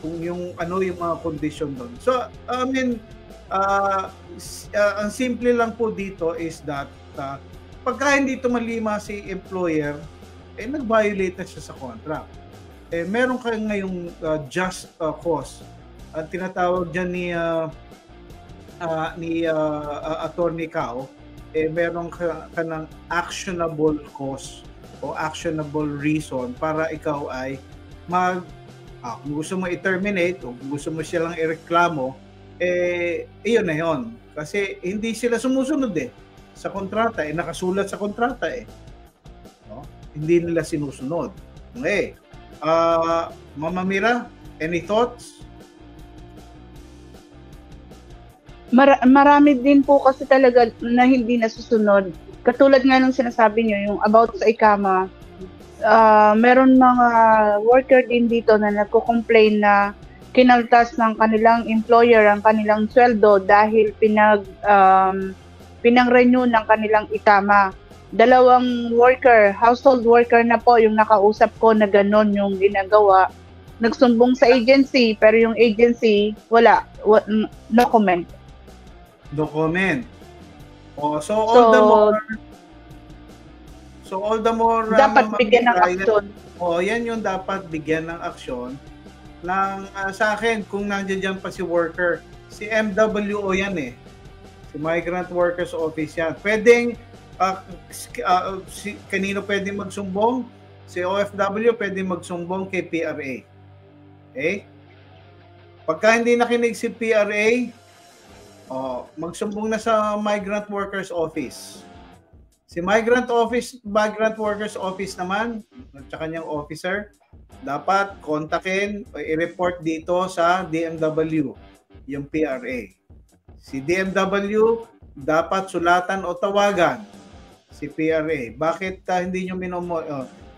[SPEAKER 2] kung yung mga condition doon. So, ang simple lang po dito is that pagka hindi tumalima si employer, nag-violate na siya sa contract. Meron kayo ngayong just cause. Ang tinatawag dyan ni Attorney Cao, meron ka ng actionable cause o actionable reason para ikaw ay kung gusto mo i-terminate o kung gusto mo silang ireklamo, iyon na yun. Kasi hindi sila sumusunod sa kontrata, nakasulat sa kontrata Hindi nila sinusunod. Okay. Mama Mira, any thoughts?
[SPEAKER 3] Marami din po kasi talaga na hindi nasusunod. Katulad nga nung sinasabi nyo, yung about sa ikama, meron mga worker din dito na nagko-complain na kinaltas ng kanilang employer ang kanilang sweldo dahil pinang-renew ng kanilang ikama. 2 worker, household worker na po yung nakausap ko na gano'n yung ginagawa. Nagsumbong sa agency, pero yung agency, wala. No comment.
[SPEAKER 2] No comment. So all the more
[SPEAKER 3] dapat bigyan ng aksyon.
[SPEAKER 2] Yan yung dapat bigyan ng aksyon. Sa akin, kung nandiyan dyan pa si worker, si MWO yan si Migrant Workers Office yan. Pwedeng kanino pwedeng magsumbong? Si OFW pwedeng magsumbong kay PRA. Okay? Pagka hindi nakinig si PRA, magsumbong na sa Migrant Workers Office. Si migrant workers office naman, at sa kanyang officer, dapat kontakin o i-report dito sa DMW, yung PRA. Si DMW, dapat sulatan o tawagan si PRA. Bakit hindi nyo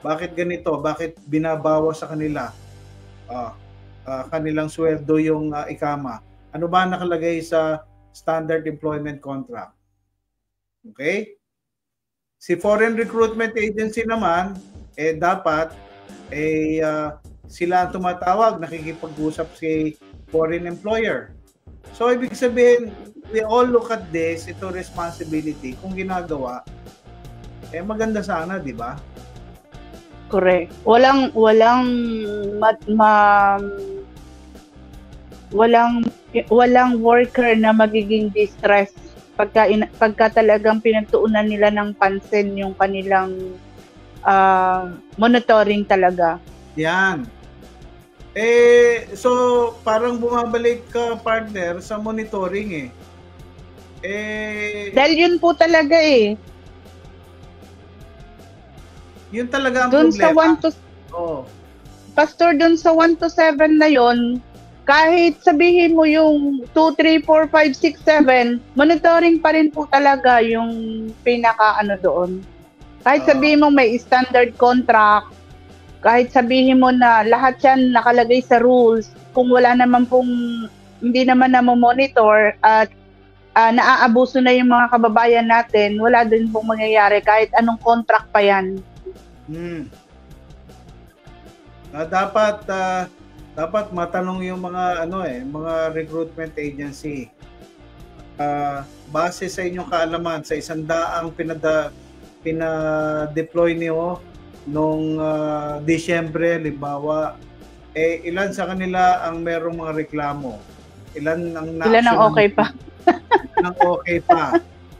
[SPEAKER 2] bakit ganito? Bakit binabawas sa kanila kanilang sweldo yung ikama? Ano ba nakalagay sa standard employment contract? Okay? Si Foreign Recruitment Agency naman, dapat sila ang tumatawag, nakikipag-usap si foreign employer. So, ibig sabihin, we all look at this, ito responsibility, kung ginagawa, maganda sana, di ba?
[SPEAKER 3] Correct. Walang worker na magiging distress pagka talagang pinagtuunan nila ng pansin yung kanilang monitoring talaga.
[SPEAKER 2] Yan. So parang bumabalik ka, partner, sa monitoring
[SPEAKER 3] dahil yun po talaga
[SPEAKER 2] yun talaga ang
[SPEAKER 3] dun
[SPEAKER 2] problema.
[SPEAKER 3] Pastor, dun sa 1 to 7 na yon, kahit sabihin mo yung 2, 3, 4, 5, 6, 7, monitoring pa rin po talaga yung doon. Kahit sabihin mo may standard contract, kahit sabihin mo na lahat yan nakalagay sa rules, kung wala naman pong, hindi naman na monitor at naaabuso na yung mga kababayan natin, wala din pong mangyayari kahit anong contract pa yan.
[SPEAKER 2] Dapat matanong yung mga mga recruitment agency. Base sa inyong kaalaman sa 100 pina-deploy niyo nung Disyembre, halimbawa, ilan sa kanila ang merong mga reklamo? Ilan ang okay pa?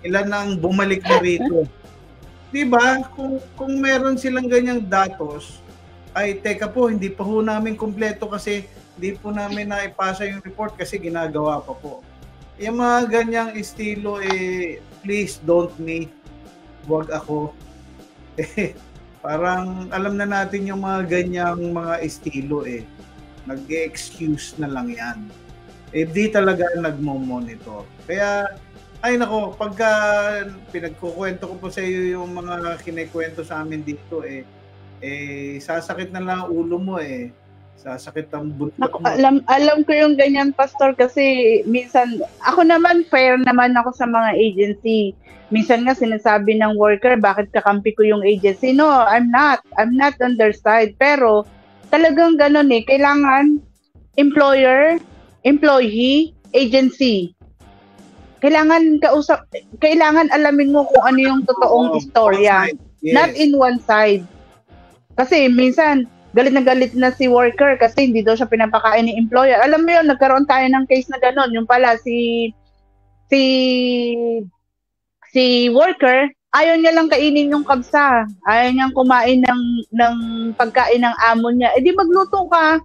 [SPEAKER 2] Ilan ang bumalik na rito? Diba? Kung meron silang ganyang datos, ay teka po, hindi pa ho namin kumpleto kasi hindi po namin naipasa yung report kasi ginagawa pa po. Yung mga ganyang estilo, please don't me. Wag ako. Parang alam na natin yung mga ganyang mga estilo nag-excuse na lang yan. Di talaga nagmo-monitor. Kaya, ay nako, pagka pinagkukwento ko po sa iyo yung mga kinikwento sa amin dito, sasakit na lang ulo mo sasakit ang buntot mo.
[SPEAKER 3] Alam ko yung ganyan, Pastor, kasi minsan, ako naman, fair naman ako sa mga agency. Minsan nga sinasabi ng worker, bakit kakampi ko yung agency? No, I'm not on their side. Pero, talagang ganun kailangan employer, employee, agency. Kailangan alamin mo kung ano yung totoong istorya.
[SPEAKER 2] Yes.
[SPEAKER 3] Not in one side. Kasi minsan, galit na si worker kasi hindi daw siya pinapakain ni employer. Alam mo yun, nagkaroon tayo ng case na gano'n. Yung pala, si worker, ayaw niya lang kainin yung kabsa. Ayaw niyang kumain ng pagkain ng amo niya. Di magluto ka.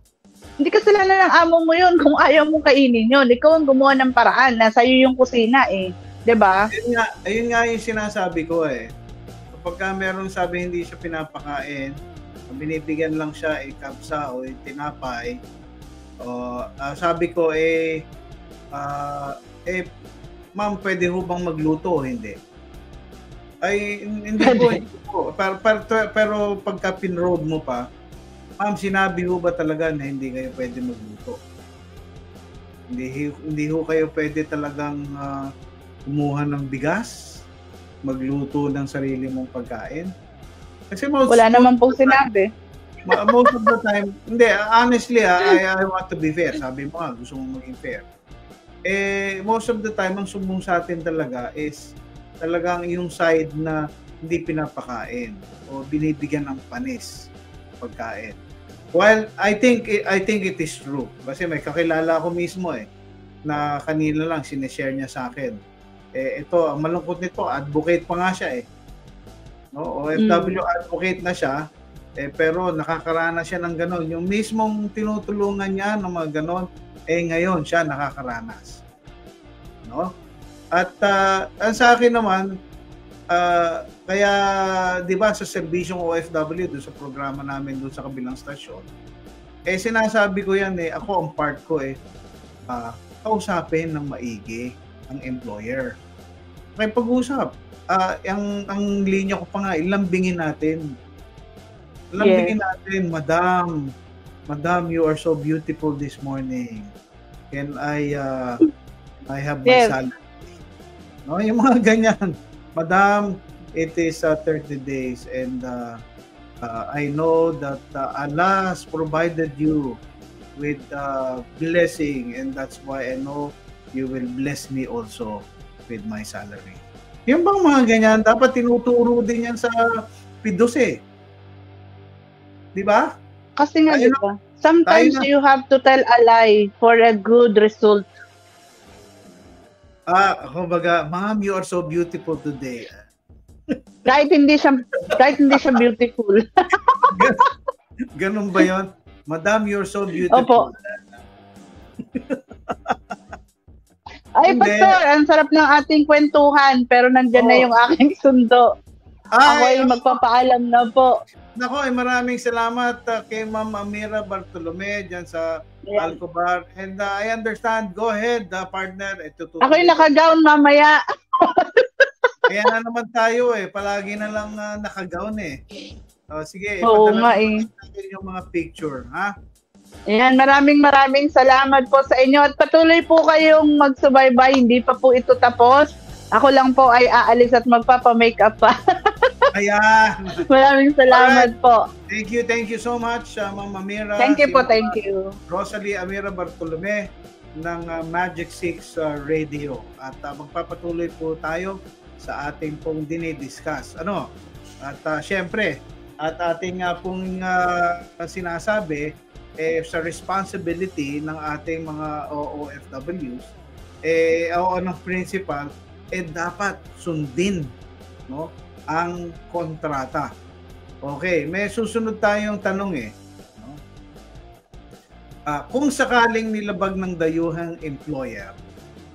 [SPEAKER 3] Hindi kasalanan ng amo mo yun kung ayaw mong kainin yun. Ikaw ang gumawa ng paraan. Nasa iyo yung kusina Diba?
[SPEAKER 2] Ayun nga yung sinasabi ko Kapag meron sabi hindi siya pinapakain, binibigyan lang siya kapsa o tinapay, sabi ko ma'am, pwede ho bang magluto o hindi? Ay, hindi po. Pero pagka pinroad mo pa, ma'am, sinabi ho ba talaga na hindi kayo pwede magluto? Hindi ho kayo pwede talagang kumuha ng bigas, magluto ng sarili mong pagkain? Kasi
[SPEAKER 3] wala naman pong sinabi.
[SPEAKER 2] Most of the time, hindi, honestly, I want to be fair. Sabi mo nga, gusto mong maging fair. Most of the time, ang sumbong sa atin talaga is talagang yung side na hindi pinapakain o binibigyan ng panis pagkain. While I think it is true. Kasi may kakilala ako mismo na kanina lang sineshare niya sa akin. Ito, ang malungkot nito, advocate pa nga siya No, OFW advocate na siya, pero nakakaranas siya ng ganon. Yung mismong tinutulungan niya ng mga ganon, ngayon siya nakakaranas. No? At ang sa akin naman, Kaya, di ba, sa serbisyong OFW, doon sa programa namin doon sa kabilang stasyon, sinasabi ko yan ako ang part ko kausapin ng maigi ang employer. Okay, pag-usap. Ang linya ko pa nga, lambingin natin. Lambingin natin, Madam, you are so beautiful this morning. Can I have my salary? No, yung mga ganyan. Madam, it is 30 days and I know that Allah has provided you with blessing and that's why I know you will bless me also with my salary. Yung bang mga ganyan, dapat tinuturo din yan sa PIDOS Di ba?
[SPEAKER 3] Kasi nga, di ba? Sometimes you have to tell a lie for a good result.
[SPEAKER 2] Kumbaga, Ma'am, you are so beautiful today.
[SPEAKER 3] Kahit hindi siya beautiful.
[SPEAKER 2] Ganun ba yun? Madam, you're so beautiful.
[SPEAKER 3] Opo. Ay, Pastor, ang sarap ng ating kwentuhan, pero nandyan na yung aking sundo. Ako ay magpapaalam na po.
[SPEAKER 2] Nako, maraming salamat kay Ma'am Amira Bartolome dyan sa Alcobar. And I understand. Go ahead, partner.
[SPEAKER 3] Ako yung naka-gown mamaya.
[SPEAKER 2] Kaya na naman tayo palagi na lang naka-gown sige,
[SPEAKER 3] oo nga
[SPEAKER 2] natin yung mga picture, ha?
[SPEAKER 3] Ayan, maraming salamat po sa inyo at patuloy po kayong magsubaybay. Hindi pa po ito tapos. Ako lang po ay aalis at magpapa-makeup pa.
[SPEAKER 2] Ayan.
[SPEAKER 3] Maraming salamat po.
[SPEAKER 2] Thank you so much, Ma'am Amira.
[SPEAKER 3] Thank you.
[SPEAKER 2] Rosalie Amira Bartolome ng Magic 6 Radio. At magpapatuloy po tayo sa ating pong dinidiscuss. At syempre, at ating pong sinasabi, sa responsibility ng ating mga OFWs, ng principal, dapat sundin ang kontrata. Okay, may susunod tayong tanong kung sakaling nilabag ng dayuhang employer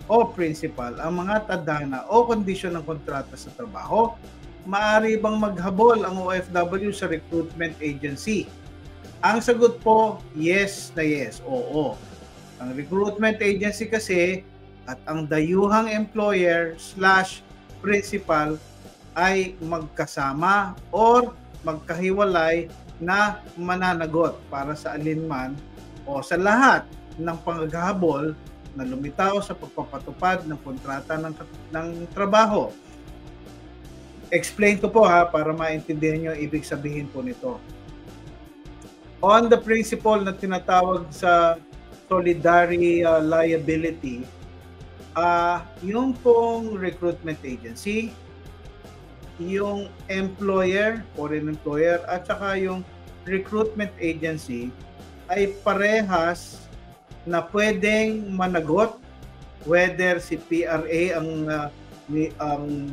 [SPEAKER 2] o principal ang mga tadhana o kondisyon ng kontrata sa trabaho, maaari bang maghabol ang OFW sa recruitment agency? Ang sagot po, yes na yes, oo. Ang recruitment agency kasi at ang dayuhang employer / principal ay magkasama or magkahiwalay na mananagot para sa alinman o sa lahat ng panghahabol na lumitaw sa pagpapatupad ng kontrata ng trabaho. Explain ko po para maintindihan nyo ibig sabihin po nito. On the principle na tinatawag sa solidary liability, yung pong recruitment agency, yung employer, foreign employer, at saka yung recruitment agency ay parehas na pwedeng managot whether si PRA ang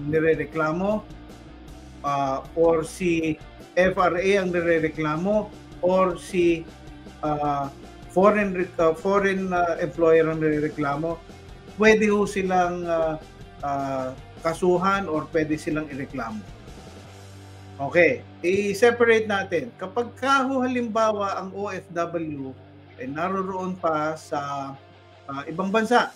[SPEAKER 2] nirereklamo or si FRA ang nirereklamo or si foreign employer ang nirereklamo, pwede ho silang kasuhan or pwede silang ireklamo. Okay, i-separate natin. Kapag halimbawa ang OFW ay naroroon pa sa ibang bansa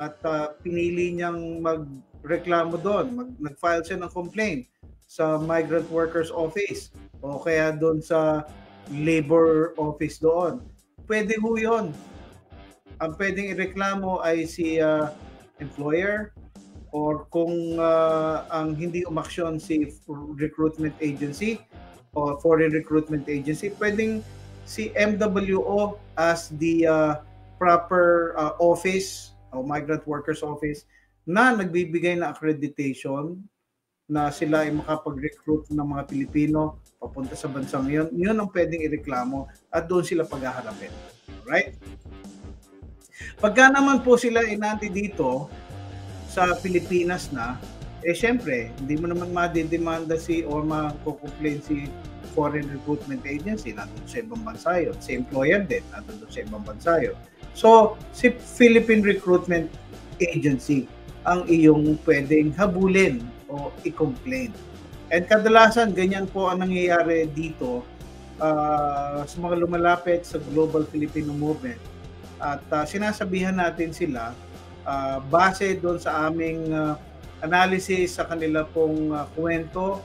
[SPEAKER 2] at pinili niyang magreklamo doon, nag-file siya ng complaint sa Migrant Workers Office o kaya doon sa labor office doon. Pwede ho yun. Ang pwedeng ireklamo ay si employer or kung ang hindi umaksyon si recruitment agency o foreign recruitment agency, pwedeng si MWO as the proper office o Migrant Workers Office na nagbibigay ng accreditation na sila ay makapag-recruit ng mga Pilipino papunta sa bansang yun. Yun ang pwedeng ireklamo at doon sila paghaharapin. Alright? Pagka naman po sila inanti dito sa Pilipinas na, syempre, hindi mo naman madidemanda or mako-complain si foreign recruitment agency, nandun sa ibang bansa yun. Si employer din, nandun sa ibang bansa yun. So, si Philippine Recruitment Agency ang iyong pwedeng habulin o i-complain. And kadalasan, ganyan po ang nangyayari dito sa mga lumalapit sa Global Filipino Movement. At sinasabihan natin sila base doon sa aming analysis sa kanila pong kwento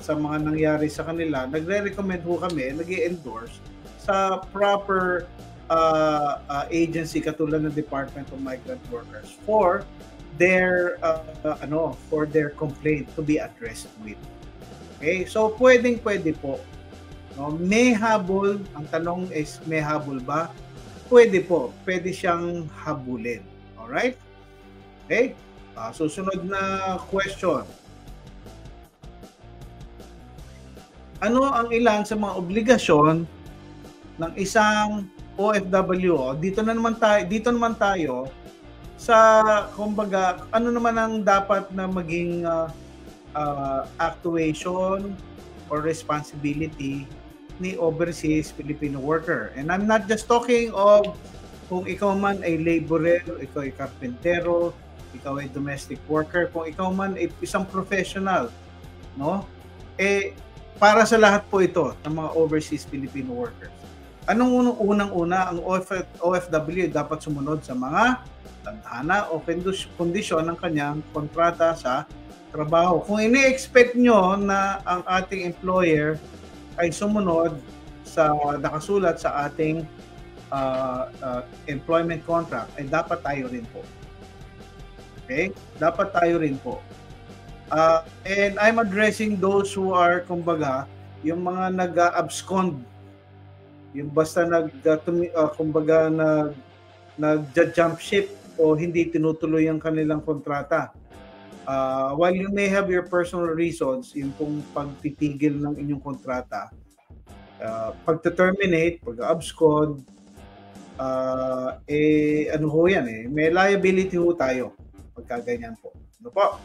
[SPEAKER 2] sa mga nangyari sa kanila. Nagre-recommend po kami, nag-endorse sa proper agency katulad ng Department of Migrant Workers for their complaint to be addressed with. Okay? So pwede po. No? May habol, ang tanong is may habol ba? Pwede po. Pwede siyang habulin. Alright? Okay? Susunod na question. Ano ang ilan sa mga obligasyon ng isang OFW? Dito naman tayo sa kumbaga ano naman ang dapat na maging actuation or responsibility ni overseas Filipino worker. And I'm not just talking of kung ikaw man ay laborer, ikaw ay karpentero, ikaw ay domestic worker, kung ikaw man ay isang professional, no? Para sa lahat po ito ng mga overseas Filipino workers. Anong unang-una, ang OFW dapat sumunod sa mga tadhana o kondisyon ng kanyang kontrata sa trabaho. Kung ini-expect nyo na ang ating employer ay sumunod sa nakasulat sa ating employment contract, ay dapat tayo rin po. Okay? Dapat tayo rin po. And I'm addressing those who are, kumbaga, yung mga nag-abscond, yung basta nag-jump ship o hindi tinutuloy ang kanilang kontrata. While you may have your personal reasons, yung pong pagtitigil ng inyong kontrata, pag-terminate, pag-abscond, ano ho yan may liability ho tayo pagka ganyan po. Ano po?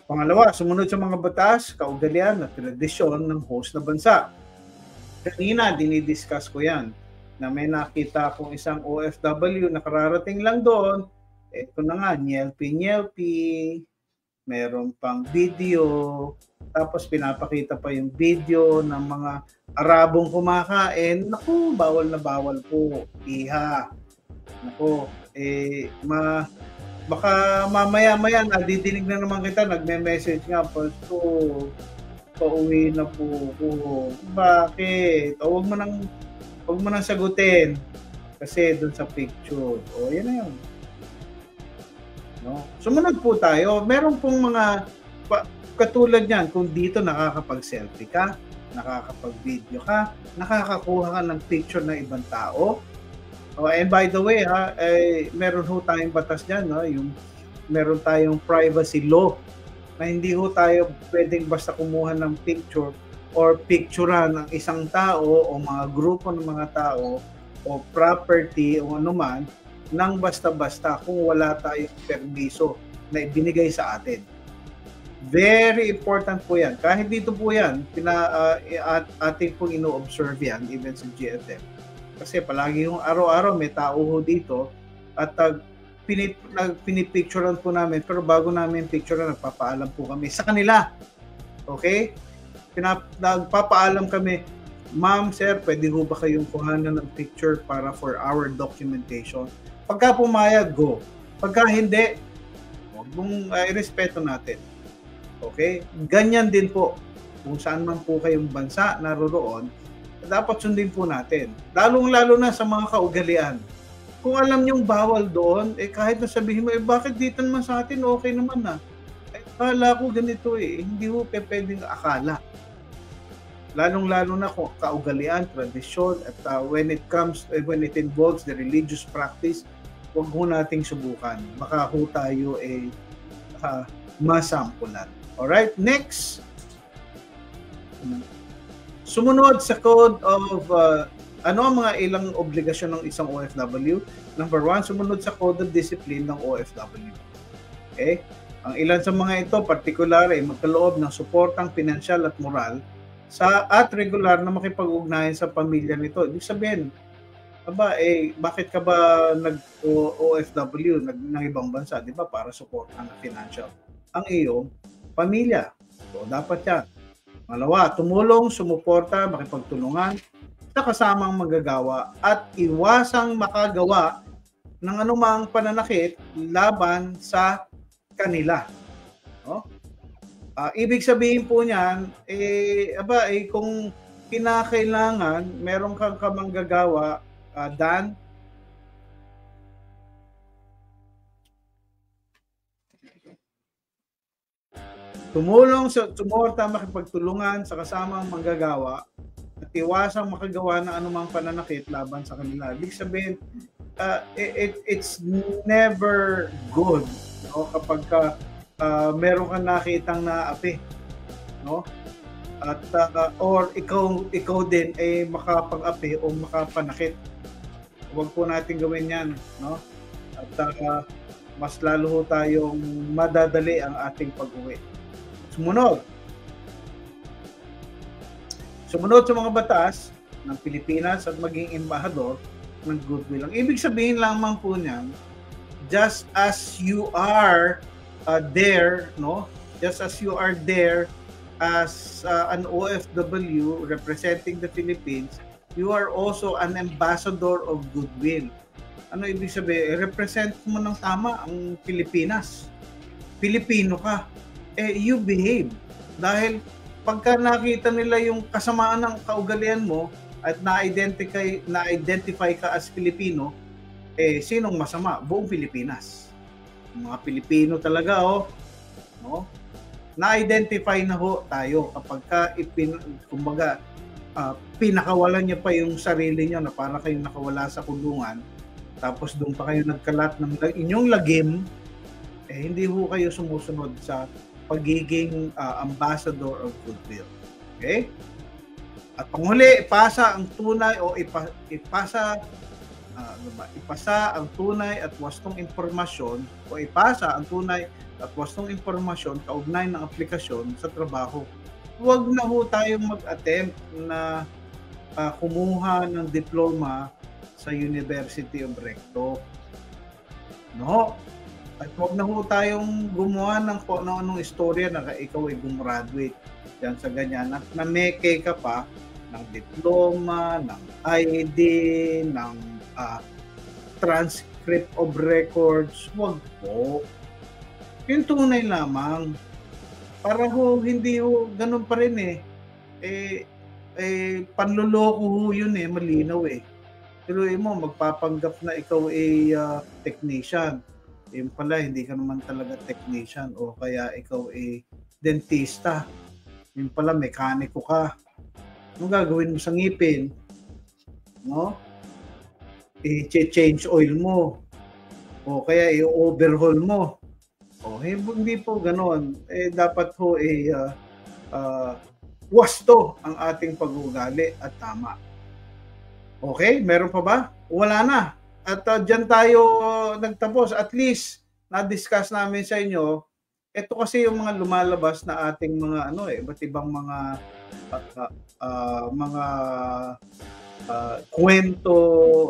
[SPEAKER 2] Pangalawa, sumunod sa mga batas, kaugalian at tradisyon ng host na bansa. Kanina, dinidiscuss ko yan, na may nakita akong isang OFW na kararating lang doon. Ito na nga, nyelpi, meron pang video, tapos pinapakita pa yung video ng mga Arabong kumakain. Naku, bawal na bawal po. Iha. Naku, baka mamaya-maya nadidinig na naman kita, nagme-message nga, Pasto, pauwi na po ko. Bakit? Huwag mo nang sagutin kasi doon sa picture. Yan na yun. No? Sumunod po tayo. Meron pong mga katulad niyan, kung dito nakakapag-selfie ka, nakakapag-video ka, nakakakuha ka ng picture ng ibang tao. And by the way, meron ho tayong batas dyan, no? Yung meron tayong privacy law na hindi ho tayo pwedeng basta kumuha ng picture or picturean ng isang tao o mga grupo ng mga tao o property o anuman nang basta-basta kung wala tayong permiso na ibinigay sa atin. Very important po yan. Kahit dito po yan, ating pong ino-observe yan, even sa GFM. Kasi palagi yung araw-araw may tao ho dito at pinipicturean po namin, pero bago namin picturean, nagpapaalam po kami sa kanila. Okay? Nagpapaalam kami, ma'am, sir, pwede ho ba kayong kuhanan ng picture para for our documentation? Pagka pumayag, go. Pagka hindi, huwag mong irespeto natin. Okay? Ganyan din po. Kung saan man po kayong bansa naroroon, dapat sundin po natin. Lalong-lalo na sa mga kaugalian. Kung alam niyong bawal doon, kahit na sabihin mo, bakit dito naman sa atin, okay naman na. Akala ko ganito hindi mo pwedeng akala. Lalong-lalo na kung kaugalian, tradisyon, at when it involves the religious practice, huwag ho nating subukan. Baka ho tayo masampulan. Alright, next. Sumunod sa code of ano ang mga ilang obligasyon ng isang OFW? Number 1, sumunod sa code of discipline ng OFW. Okay? Ang ilan sa mga ito, partikular ay magkaloob ng suportang pinansyal at moral at regular na makipag-ugnayan sa pamilya nito. Ibig sabihin, bakit ka ba nag-OFW ng ibang bansa, di ba? Para suportahan na financial ang iyong pamilya. So, dapat yan. Malawa, tumulong, sumuporta, makipagtulungan sa kasamang magagawa at iwasang makagawa ng anumang pananakit laban sa kanila. No? Ibig sabihin po niyan, kung kinakailangan, meron kang kamanggagawa, Dan, tumulong, sumorta, makipagtulungan sa kasamang manggagawa at iwasang makagawa ng anumang pananakit laban sa kanila. Ibig sabihin, it's never good, no? Kapag meron kang nakitang naapi, no? At or ikaw din ay makapag-api o makapanakit. Huwag po natin gawin 'yan, no? At mas lalo ho tayong madadali ang ating pag-uwi. Sumunod sa mga batas ng Pilipinas at maging embahador ng goodwill. Ang ibig sabihin lamang po niyan, just as you are there, no? Just as you are there as an OFW representing the Philippines, you are also an ambassador of goodwill. Ano ibig sabihin? Represent mo ng tama ang Pilipinas. Pilipino ka. You behave. Dahil pagka nakita nila yung kasamaan ng kaugalian mo at na-identify ka as Pilipino, sinong masama? Buong Pilipinas. Mga Pilipino talaga, no? Na-identify na ho tayo kapag pinakawalan niyo pa yung sarili niyo na para kayong nakawala sa kulungan, tapos doon pa kayo nagkalat ng inyong lagim, hindi ho kayo sumusunod sa pagiging ambassador of goodwill. Okay? At panghuli, ipasa ang tunay o ipasa ang tunay at wastong impormasyon o ipasa ang tunay at wastong impormasyon kaugnay ng aplikasyon sa trabaho. Huwag na ho tayong mag-attempt na kumuha ng diploma sa University of Recto. No? At huwag na ho tayong gumawa ng kung anong istorya na ikaw ay gumraduate yan sa ganyan. At nameke ka pa ng diploma, ng ID, ng transcript of records. Huwag po. Yung tunay lamang. Para ho, hindi ho, ganun pa rin panluloko ho yun malinaw Pero mo, magpapanggap na ikaw ay technician. Yung pala, hindi ka naman talaga technician o kaya ikaw ay dentista. Yung pala, mekaniko ka. Anong gagawin mo sa ngipin? No? I-change oil mo. O kaya i-overhaul mo. O hindi po ganoon. Dapat ho wasto ang ating pag-uugali at tama. Okay? Meron pa ba? Wala na. At dyan tayo nagtapos. At least, na-discuss namin sa inyo, ito kasi yung mga lumalabas na ating mga iba't ibang mga kwento,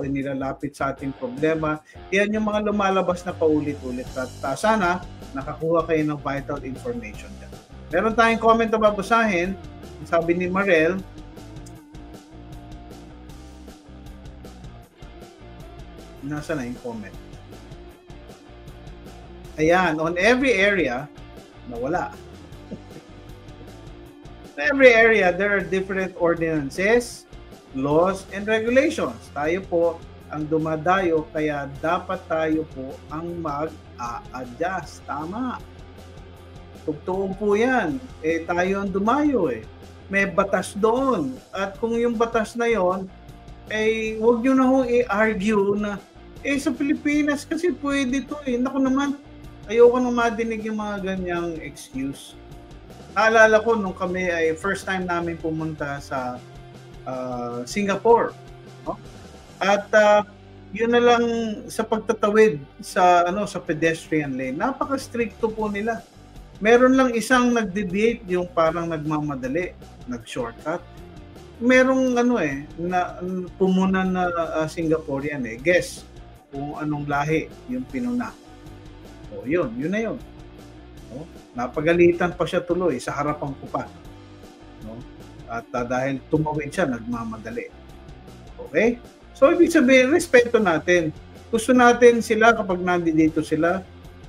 [SPEAKER 2] nilalapit sa ating problema. Yan yung mga lumalabas na paulit-ulit. At sana, nakakuha kayo ng vital information dyan. Meron tayong comment na babasahin. Sabi ni Marel, nasa na yung comment? Ayan, on every area, nawala. In every area, there are different ordinances, laws, and regulations. Tayo po ang dumadayo, kaya dapat tayo po ang mag-a-adjust. Tama. Tugtuon po yan. Tayo ang dumayo May batas doon. At kung yung batas na yon, huwag nyo na ho i-argue na sa Pilipinas kasi pwede to Naku naman, ayoko nang madinig yung mga ganyang excuse. Naalala ko nung kami ay first time namin pumunta sa Singapore. No? At yun na lang sa pagtatawid sa pedestrian lane. Napaka-stricto po nila. Meron lang isang nag-deviate, yung parang nagmamadali, nag-shortcut. Merong na pumunan na Singaporean Guess kung anong lahi yung pinuna. O yun na yun. No? Napagalitan pa siya tuloy sa harapan ko pa. No? At dahil tumawid siya, nagmamadali. Okay? So, ibig sabihin, respeto natin. Gusto natin sila kapag nandito sila,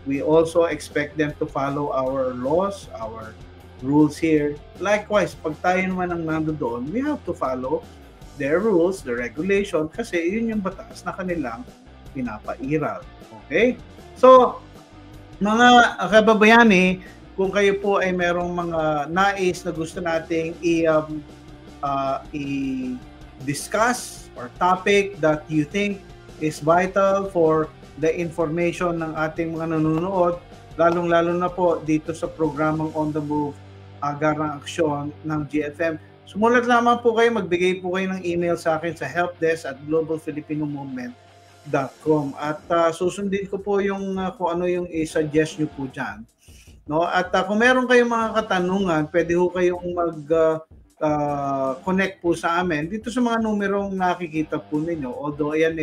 [SPEAKER 2] we also expect them to follow our laws, our rules here. Likewise, pag tayo naman ang nandoon, we have to follow their rules, the regulation, kasi yun yung batas na kanilang pinapairal. Okay? So, mga kababayani, kung kayo po ay merong mga nais na gusto nating i-discuss or topic that you think is vital for the information ng ating mga nanonood, lalong-lalo na po dito sa programang On The Move, Agarang Aksyon ng GFM. Sumulat lamang po kayo, magbigay po kayo ng email sa akin sa helpdesk@globalfilipinomovement.com at susundin ko po yung kung ano yung i-suggest nyo po dyan. No? At kung meron kayong mga katanungan, pwede ho kayong mag-connect po sa amin dito sa mga numerong nakikita po ninyo. Although ayan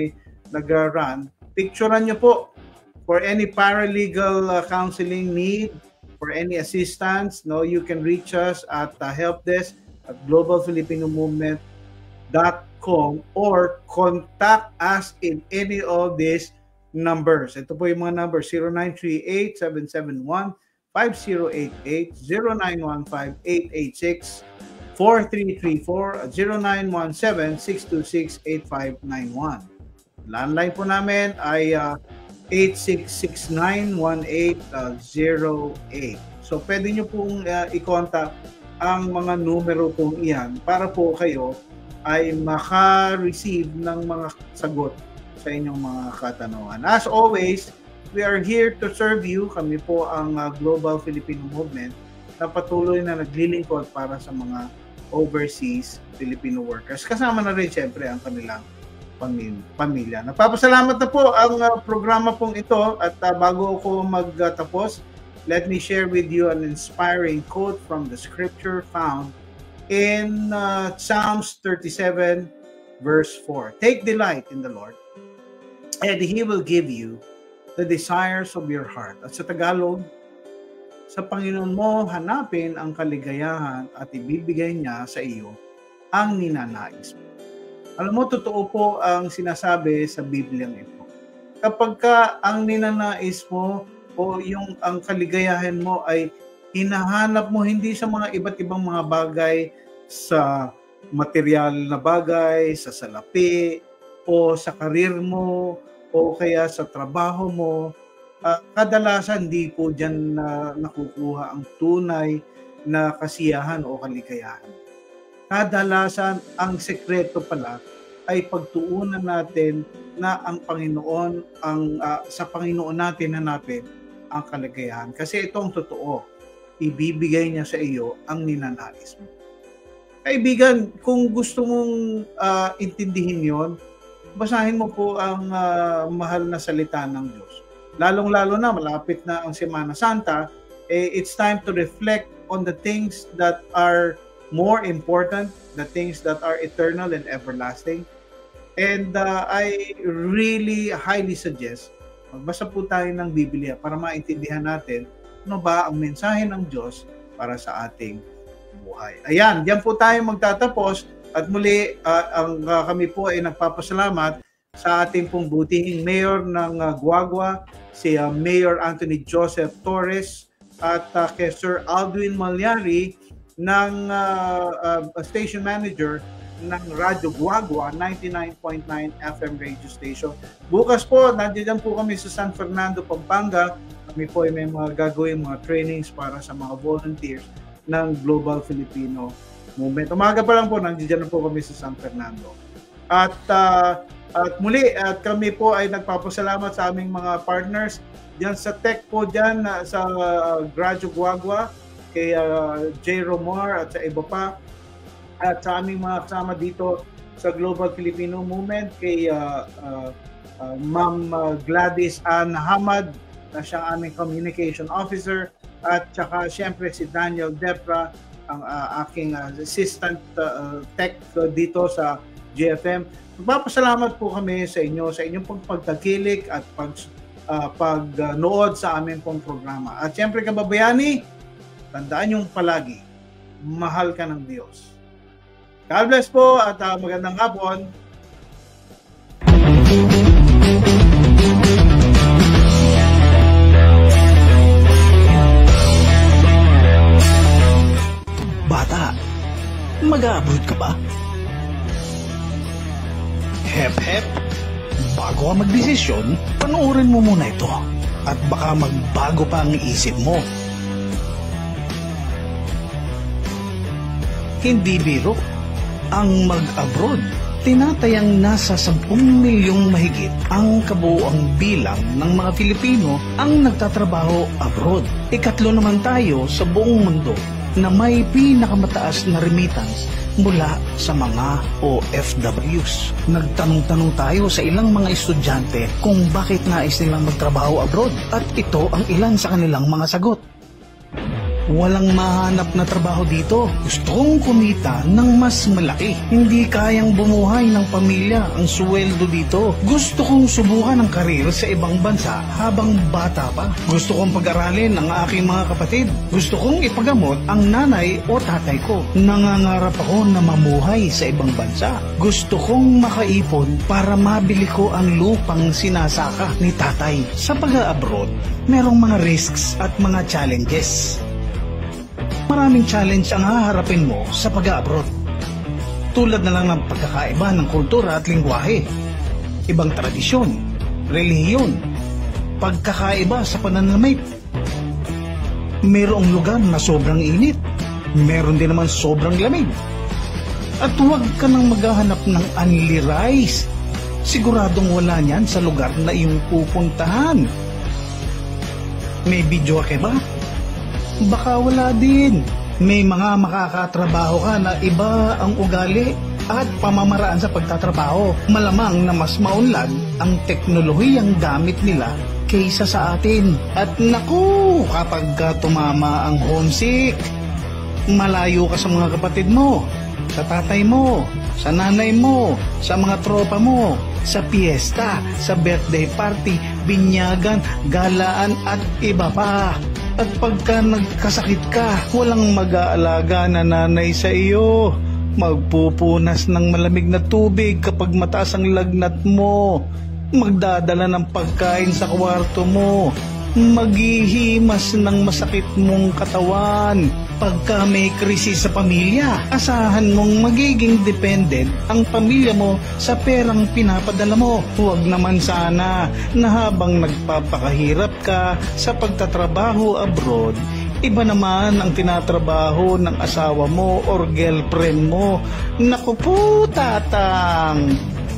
[SPEAKER 2] nag-run, picturean nyo po for any paralegal counseling need, for any assistance. No, you can reach us at helpdesk@globalfilipinomovement.com or contact us in any of these numbers. Ito po yung mga numbers: 0938-771-5088, 0915-886-4334, at 0917-626-8591. Landline po namin ay 8669-1808. So, pwede nyo pong i-contact ang mga numero pong iyan para po kayo ay maka-receive ng mga sagot sa inyong mga katanungan. As always, we are here to serve you. Kami po ang Global Filipino Movement na patuloy na naglilingkod para sa mga overseas Filipino workers. Kasama na rin siyempre ang kanilang pamilya. Nagpapasalamat na po ang programa pong ito at bago ako magtapos, let me share with you an inspiring quote from the scripture found in Psalms 37 verse 4. Take delight in the Lord and He will give you the desires of your heart. At sa Tagalog, sa Panginoon mo hanapin ang kaligayahan at ibibigay niya sa iyo ang ninanais mo. Alam mo, totoo po ang sinasabi sa Bibliang ito. Kapag ka ang ninanais mo o ang kaligayahan mo ay hinahanap mo hindi sa mga iba't ibang mga bagay, sa material na bagay, sa salapi, o sa karir mo, o kaya sa trabaho mo, kadalasan di po dyan nakukuha ang tunay na kasiyahan o kaligayahan. Kadalasan, ang sekreto pala ay pagtuunan natin na ang Panginoon, sa Panginoon natin hanapin ang kaligayahan. Kasi ito ang totoo, ibibigay niya sa iyo ang ninanais mo. Kaibigan, kung gusto mong intindihin yon, basahin mo po ang mahal na salita ng Diyos. Lalong-lalo na, malapit na ang Semana Santa, it's time to reflect on the things that are more important, the things that are eternal and everlasting. And I really highly suggest, magbasa po tayo ng Biblia para maintindihan natin ano ba ang mensahe ng Diyos para sa ating buhay. Ayan, diyan po tayo magtatapos at muli kami po ay nagpapasalamat sa ating pong butihing mayor ng Guagua, si Mayor Anthony Joseph Torres, at kay Sir Aldwin Malyari ng station manager ng Radyo Guagua 99.9 FM radio station. Bukas po, nandiyan po kami sa San Fernando, Pampanga. Kami po ay may mga gagawin, mga trainings para sa mga volunteers ng Global Filipino Movement. Umaga pa lang po, nandiyan po kami sa San Fernando. At muli, kami po ay nagpapasalamat sa aming mga partners diyan sa tech po diyan sa Radyo Guagua, kay J. Romar at sa iba pa, at sa aming mga kasama dito sa Global Filipino Movement, kay Ma'am Gladys Ann Hamad na siyang aming communication officer, at saka siyempre si Daniel Depra, ang aking assistant tech dito sa GFM. Magpapasalamat po kami sa inyo, sa inyong pagtangkilik at pagnood sa aming pong programa. At syempre kababayani, tandaan yung palagi, mahal ka ng Diyos. God bless po at magandang hapon.
[SPEAKER 4] Bata, mag-a-abroad ka ba? Hep hep, bago ka magdesisyon, panoorin mo muna ito at baka magbago pa ang isip mo. Hindi biro, ang mag-abroad, tinatayang nasa 10 milyong mahigit ang kabuuang bilang ng mga Pilipino ang nagtatrabaho abroad. Ikatlo naman tayo sa buong mundo na may pinakamataas na remittance mula sa mga OFWs. Nagtanong-tanong tayo sa ilang mga estudyante kung bakit nais nilang magtrabaho abroad at ito ang ilan sa kanilang mga sagot. Walang mahanap na trabaho dito. Gusto kong kumita ng mas malaki. Hindi kayang bumuhay ng pamilya ang sweldo dito. Gusto kong subukan ang karir sa ibang bansa habang bata pa. Gusto kong pag-aralin ang aking mga kapatid. Gusto kong ipagamot ang nanay o tatay ko. Nangangarap ako na mamuhay sa ibang bansa. Gusto kong makaipon para mabili ko ang lupang sinasaka ni tatay. Sa pag-abroad, merong mga risks at mga challenges. Maraming challenge ang haharapin mo sa pag-abroad. Tulad na lang ng pagkakaiba ng kultura at lingwahe, ibang tradisyon, relihiyon, pagkakaiba sa pananamit. Mayroong lugar na sobrang init, meron din naman sobrang lamig. At huwag ka nang maghahanap ng only rice. Siguradong wala niyan sa lugar na iyong pupuntahan. May video ka ba? Baka wala din. May mga makakatrabaho ka na iba ang ugali at pamamaraan sa pagtatrabaho. Malamang na mas maunlad ang teknolohiyang gamit nila kaysa sa atin. At naku, kapag tumama ang homesick, malayo ka sa mga kapatid mo, sa tatay mo, sa nanay mo, sa mga tropa mo, sa piyesta, sa birthday party, binyagan, galaan at iba pa. At pagka nagkasakit ka, walang mag-aalaga na nanay sa iyo. Magpupunas ng malamig na tubig kapag mataas ang lagnat mo. Magdadala ng pagkain sa kwarto mo. Maghihimas ng masakit mong katawan. Pagka may krisis sa pamilya, asahan mong magiging dependent ang pamilya mo sa perang pinapadala mo. Huwag naman sana na habang nagpapakahirap ka sa pagtatrabaho abroad, iba naman ang tinatrabaho ng asawa mo or girlfriend mo. Naku po, tatang!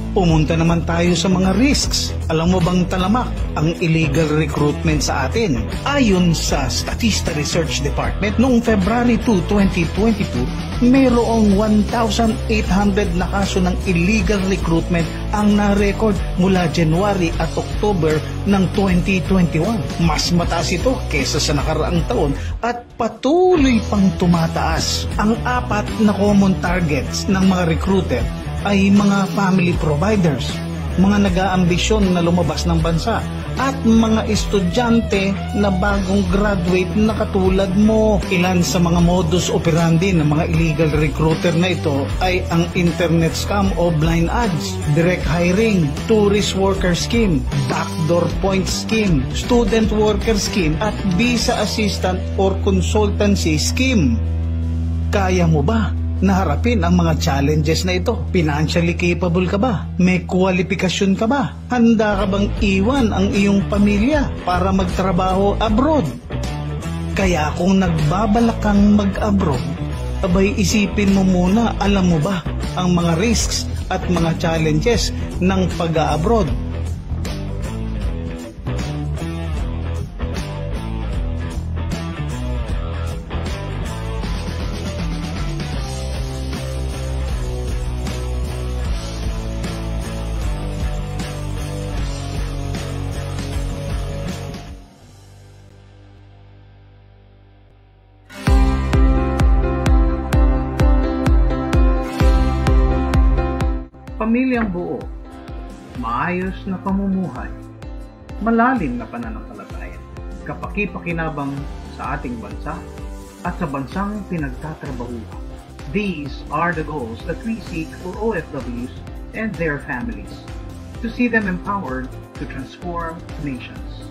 [SPEAKER 4] Pumunta naman tayo sa mga risks. Alam mo bang talamak ang illegal recruitment sa atin? Ayon sa Statista Research Department, noong February 2, 2022, mayroong 1,800 na kaso ng illegal recruitment ang na-record mula January at October ng 2021. Mas mataas ito kesa sa nakaraang taon at patuloy pang tumataas. Ang apat na common targets ng mga recruiter ay mga family providers, mga nag-aambisyon na lumabas ng bansa, at mga estudyante na bagong graduate na katulad mo. Ilan sa mga modus operandi ng mga illegal recruiter na ito ay ang internet scam o blind ads, direct hiring, tourist worker scheme, backdoor point scheme, student worker scheme, at visa assistant or consultancy scheme. Kaya mo ba naharapin ang mga challenges na ito? Financially capable ka ba? May kwalifikasyon ka ba? Handa ka bang iwan ang iyong pamilya para magtrabaho abroad? Kaya kung nagbabalak kang mag-abroad, abay isipin mo muna, alam mo ba ang mga risks at mga challenges ng pag-abroad?
[SPEAKER 1] Pamilyang buo, maayos na pamumuhay, malalim na pananampalataya, kapaki-pakinabang sa ating bansa at sa bansang pinagtatrabahuhan. These are the goals that we seek for OFWs and their families, to see them empowered to transform nations.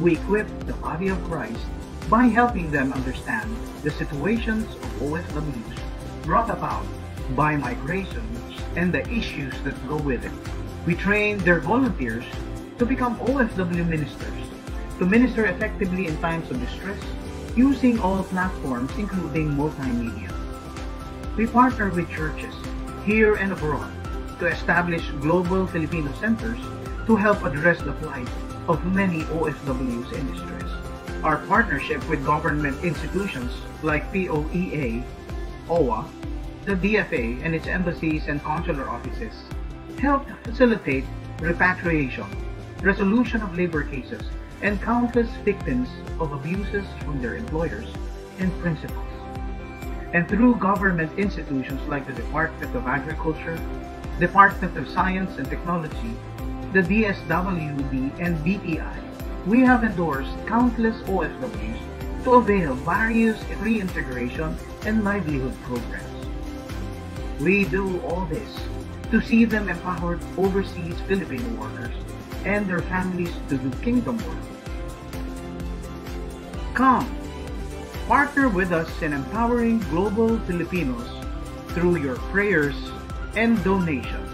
[SPEAKER 1] We equip the body of Christ by helping them understand the situations of OFWs brought about by migration and the issues that go with it. We train their volunteers to become OFW ministers, to minister effectively in times of distress using all platforms including multimedia. We partner with churches here and abroad to establish global Filipino centers to help address the plight of many OFWs in distress. Our partnership with government institutions like POEA, OWA, the DFA and its embassies and consular offices helped facilitate repatriation, resolution of labor cases, and countless victims of abuses from their employers and principals. And through government institutions like the Department of Agriculture, Department of Science and Technology, the DSWD, and BPI, we have endorsed countless OFWs to avail various reintegration and livelihood programs. We do all this to see them empowered overseas Filipino workers and their families to do kingdom work. Come, partner with us in empowering global Filipinos through your prayers and donations.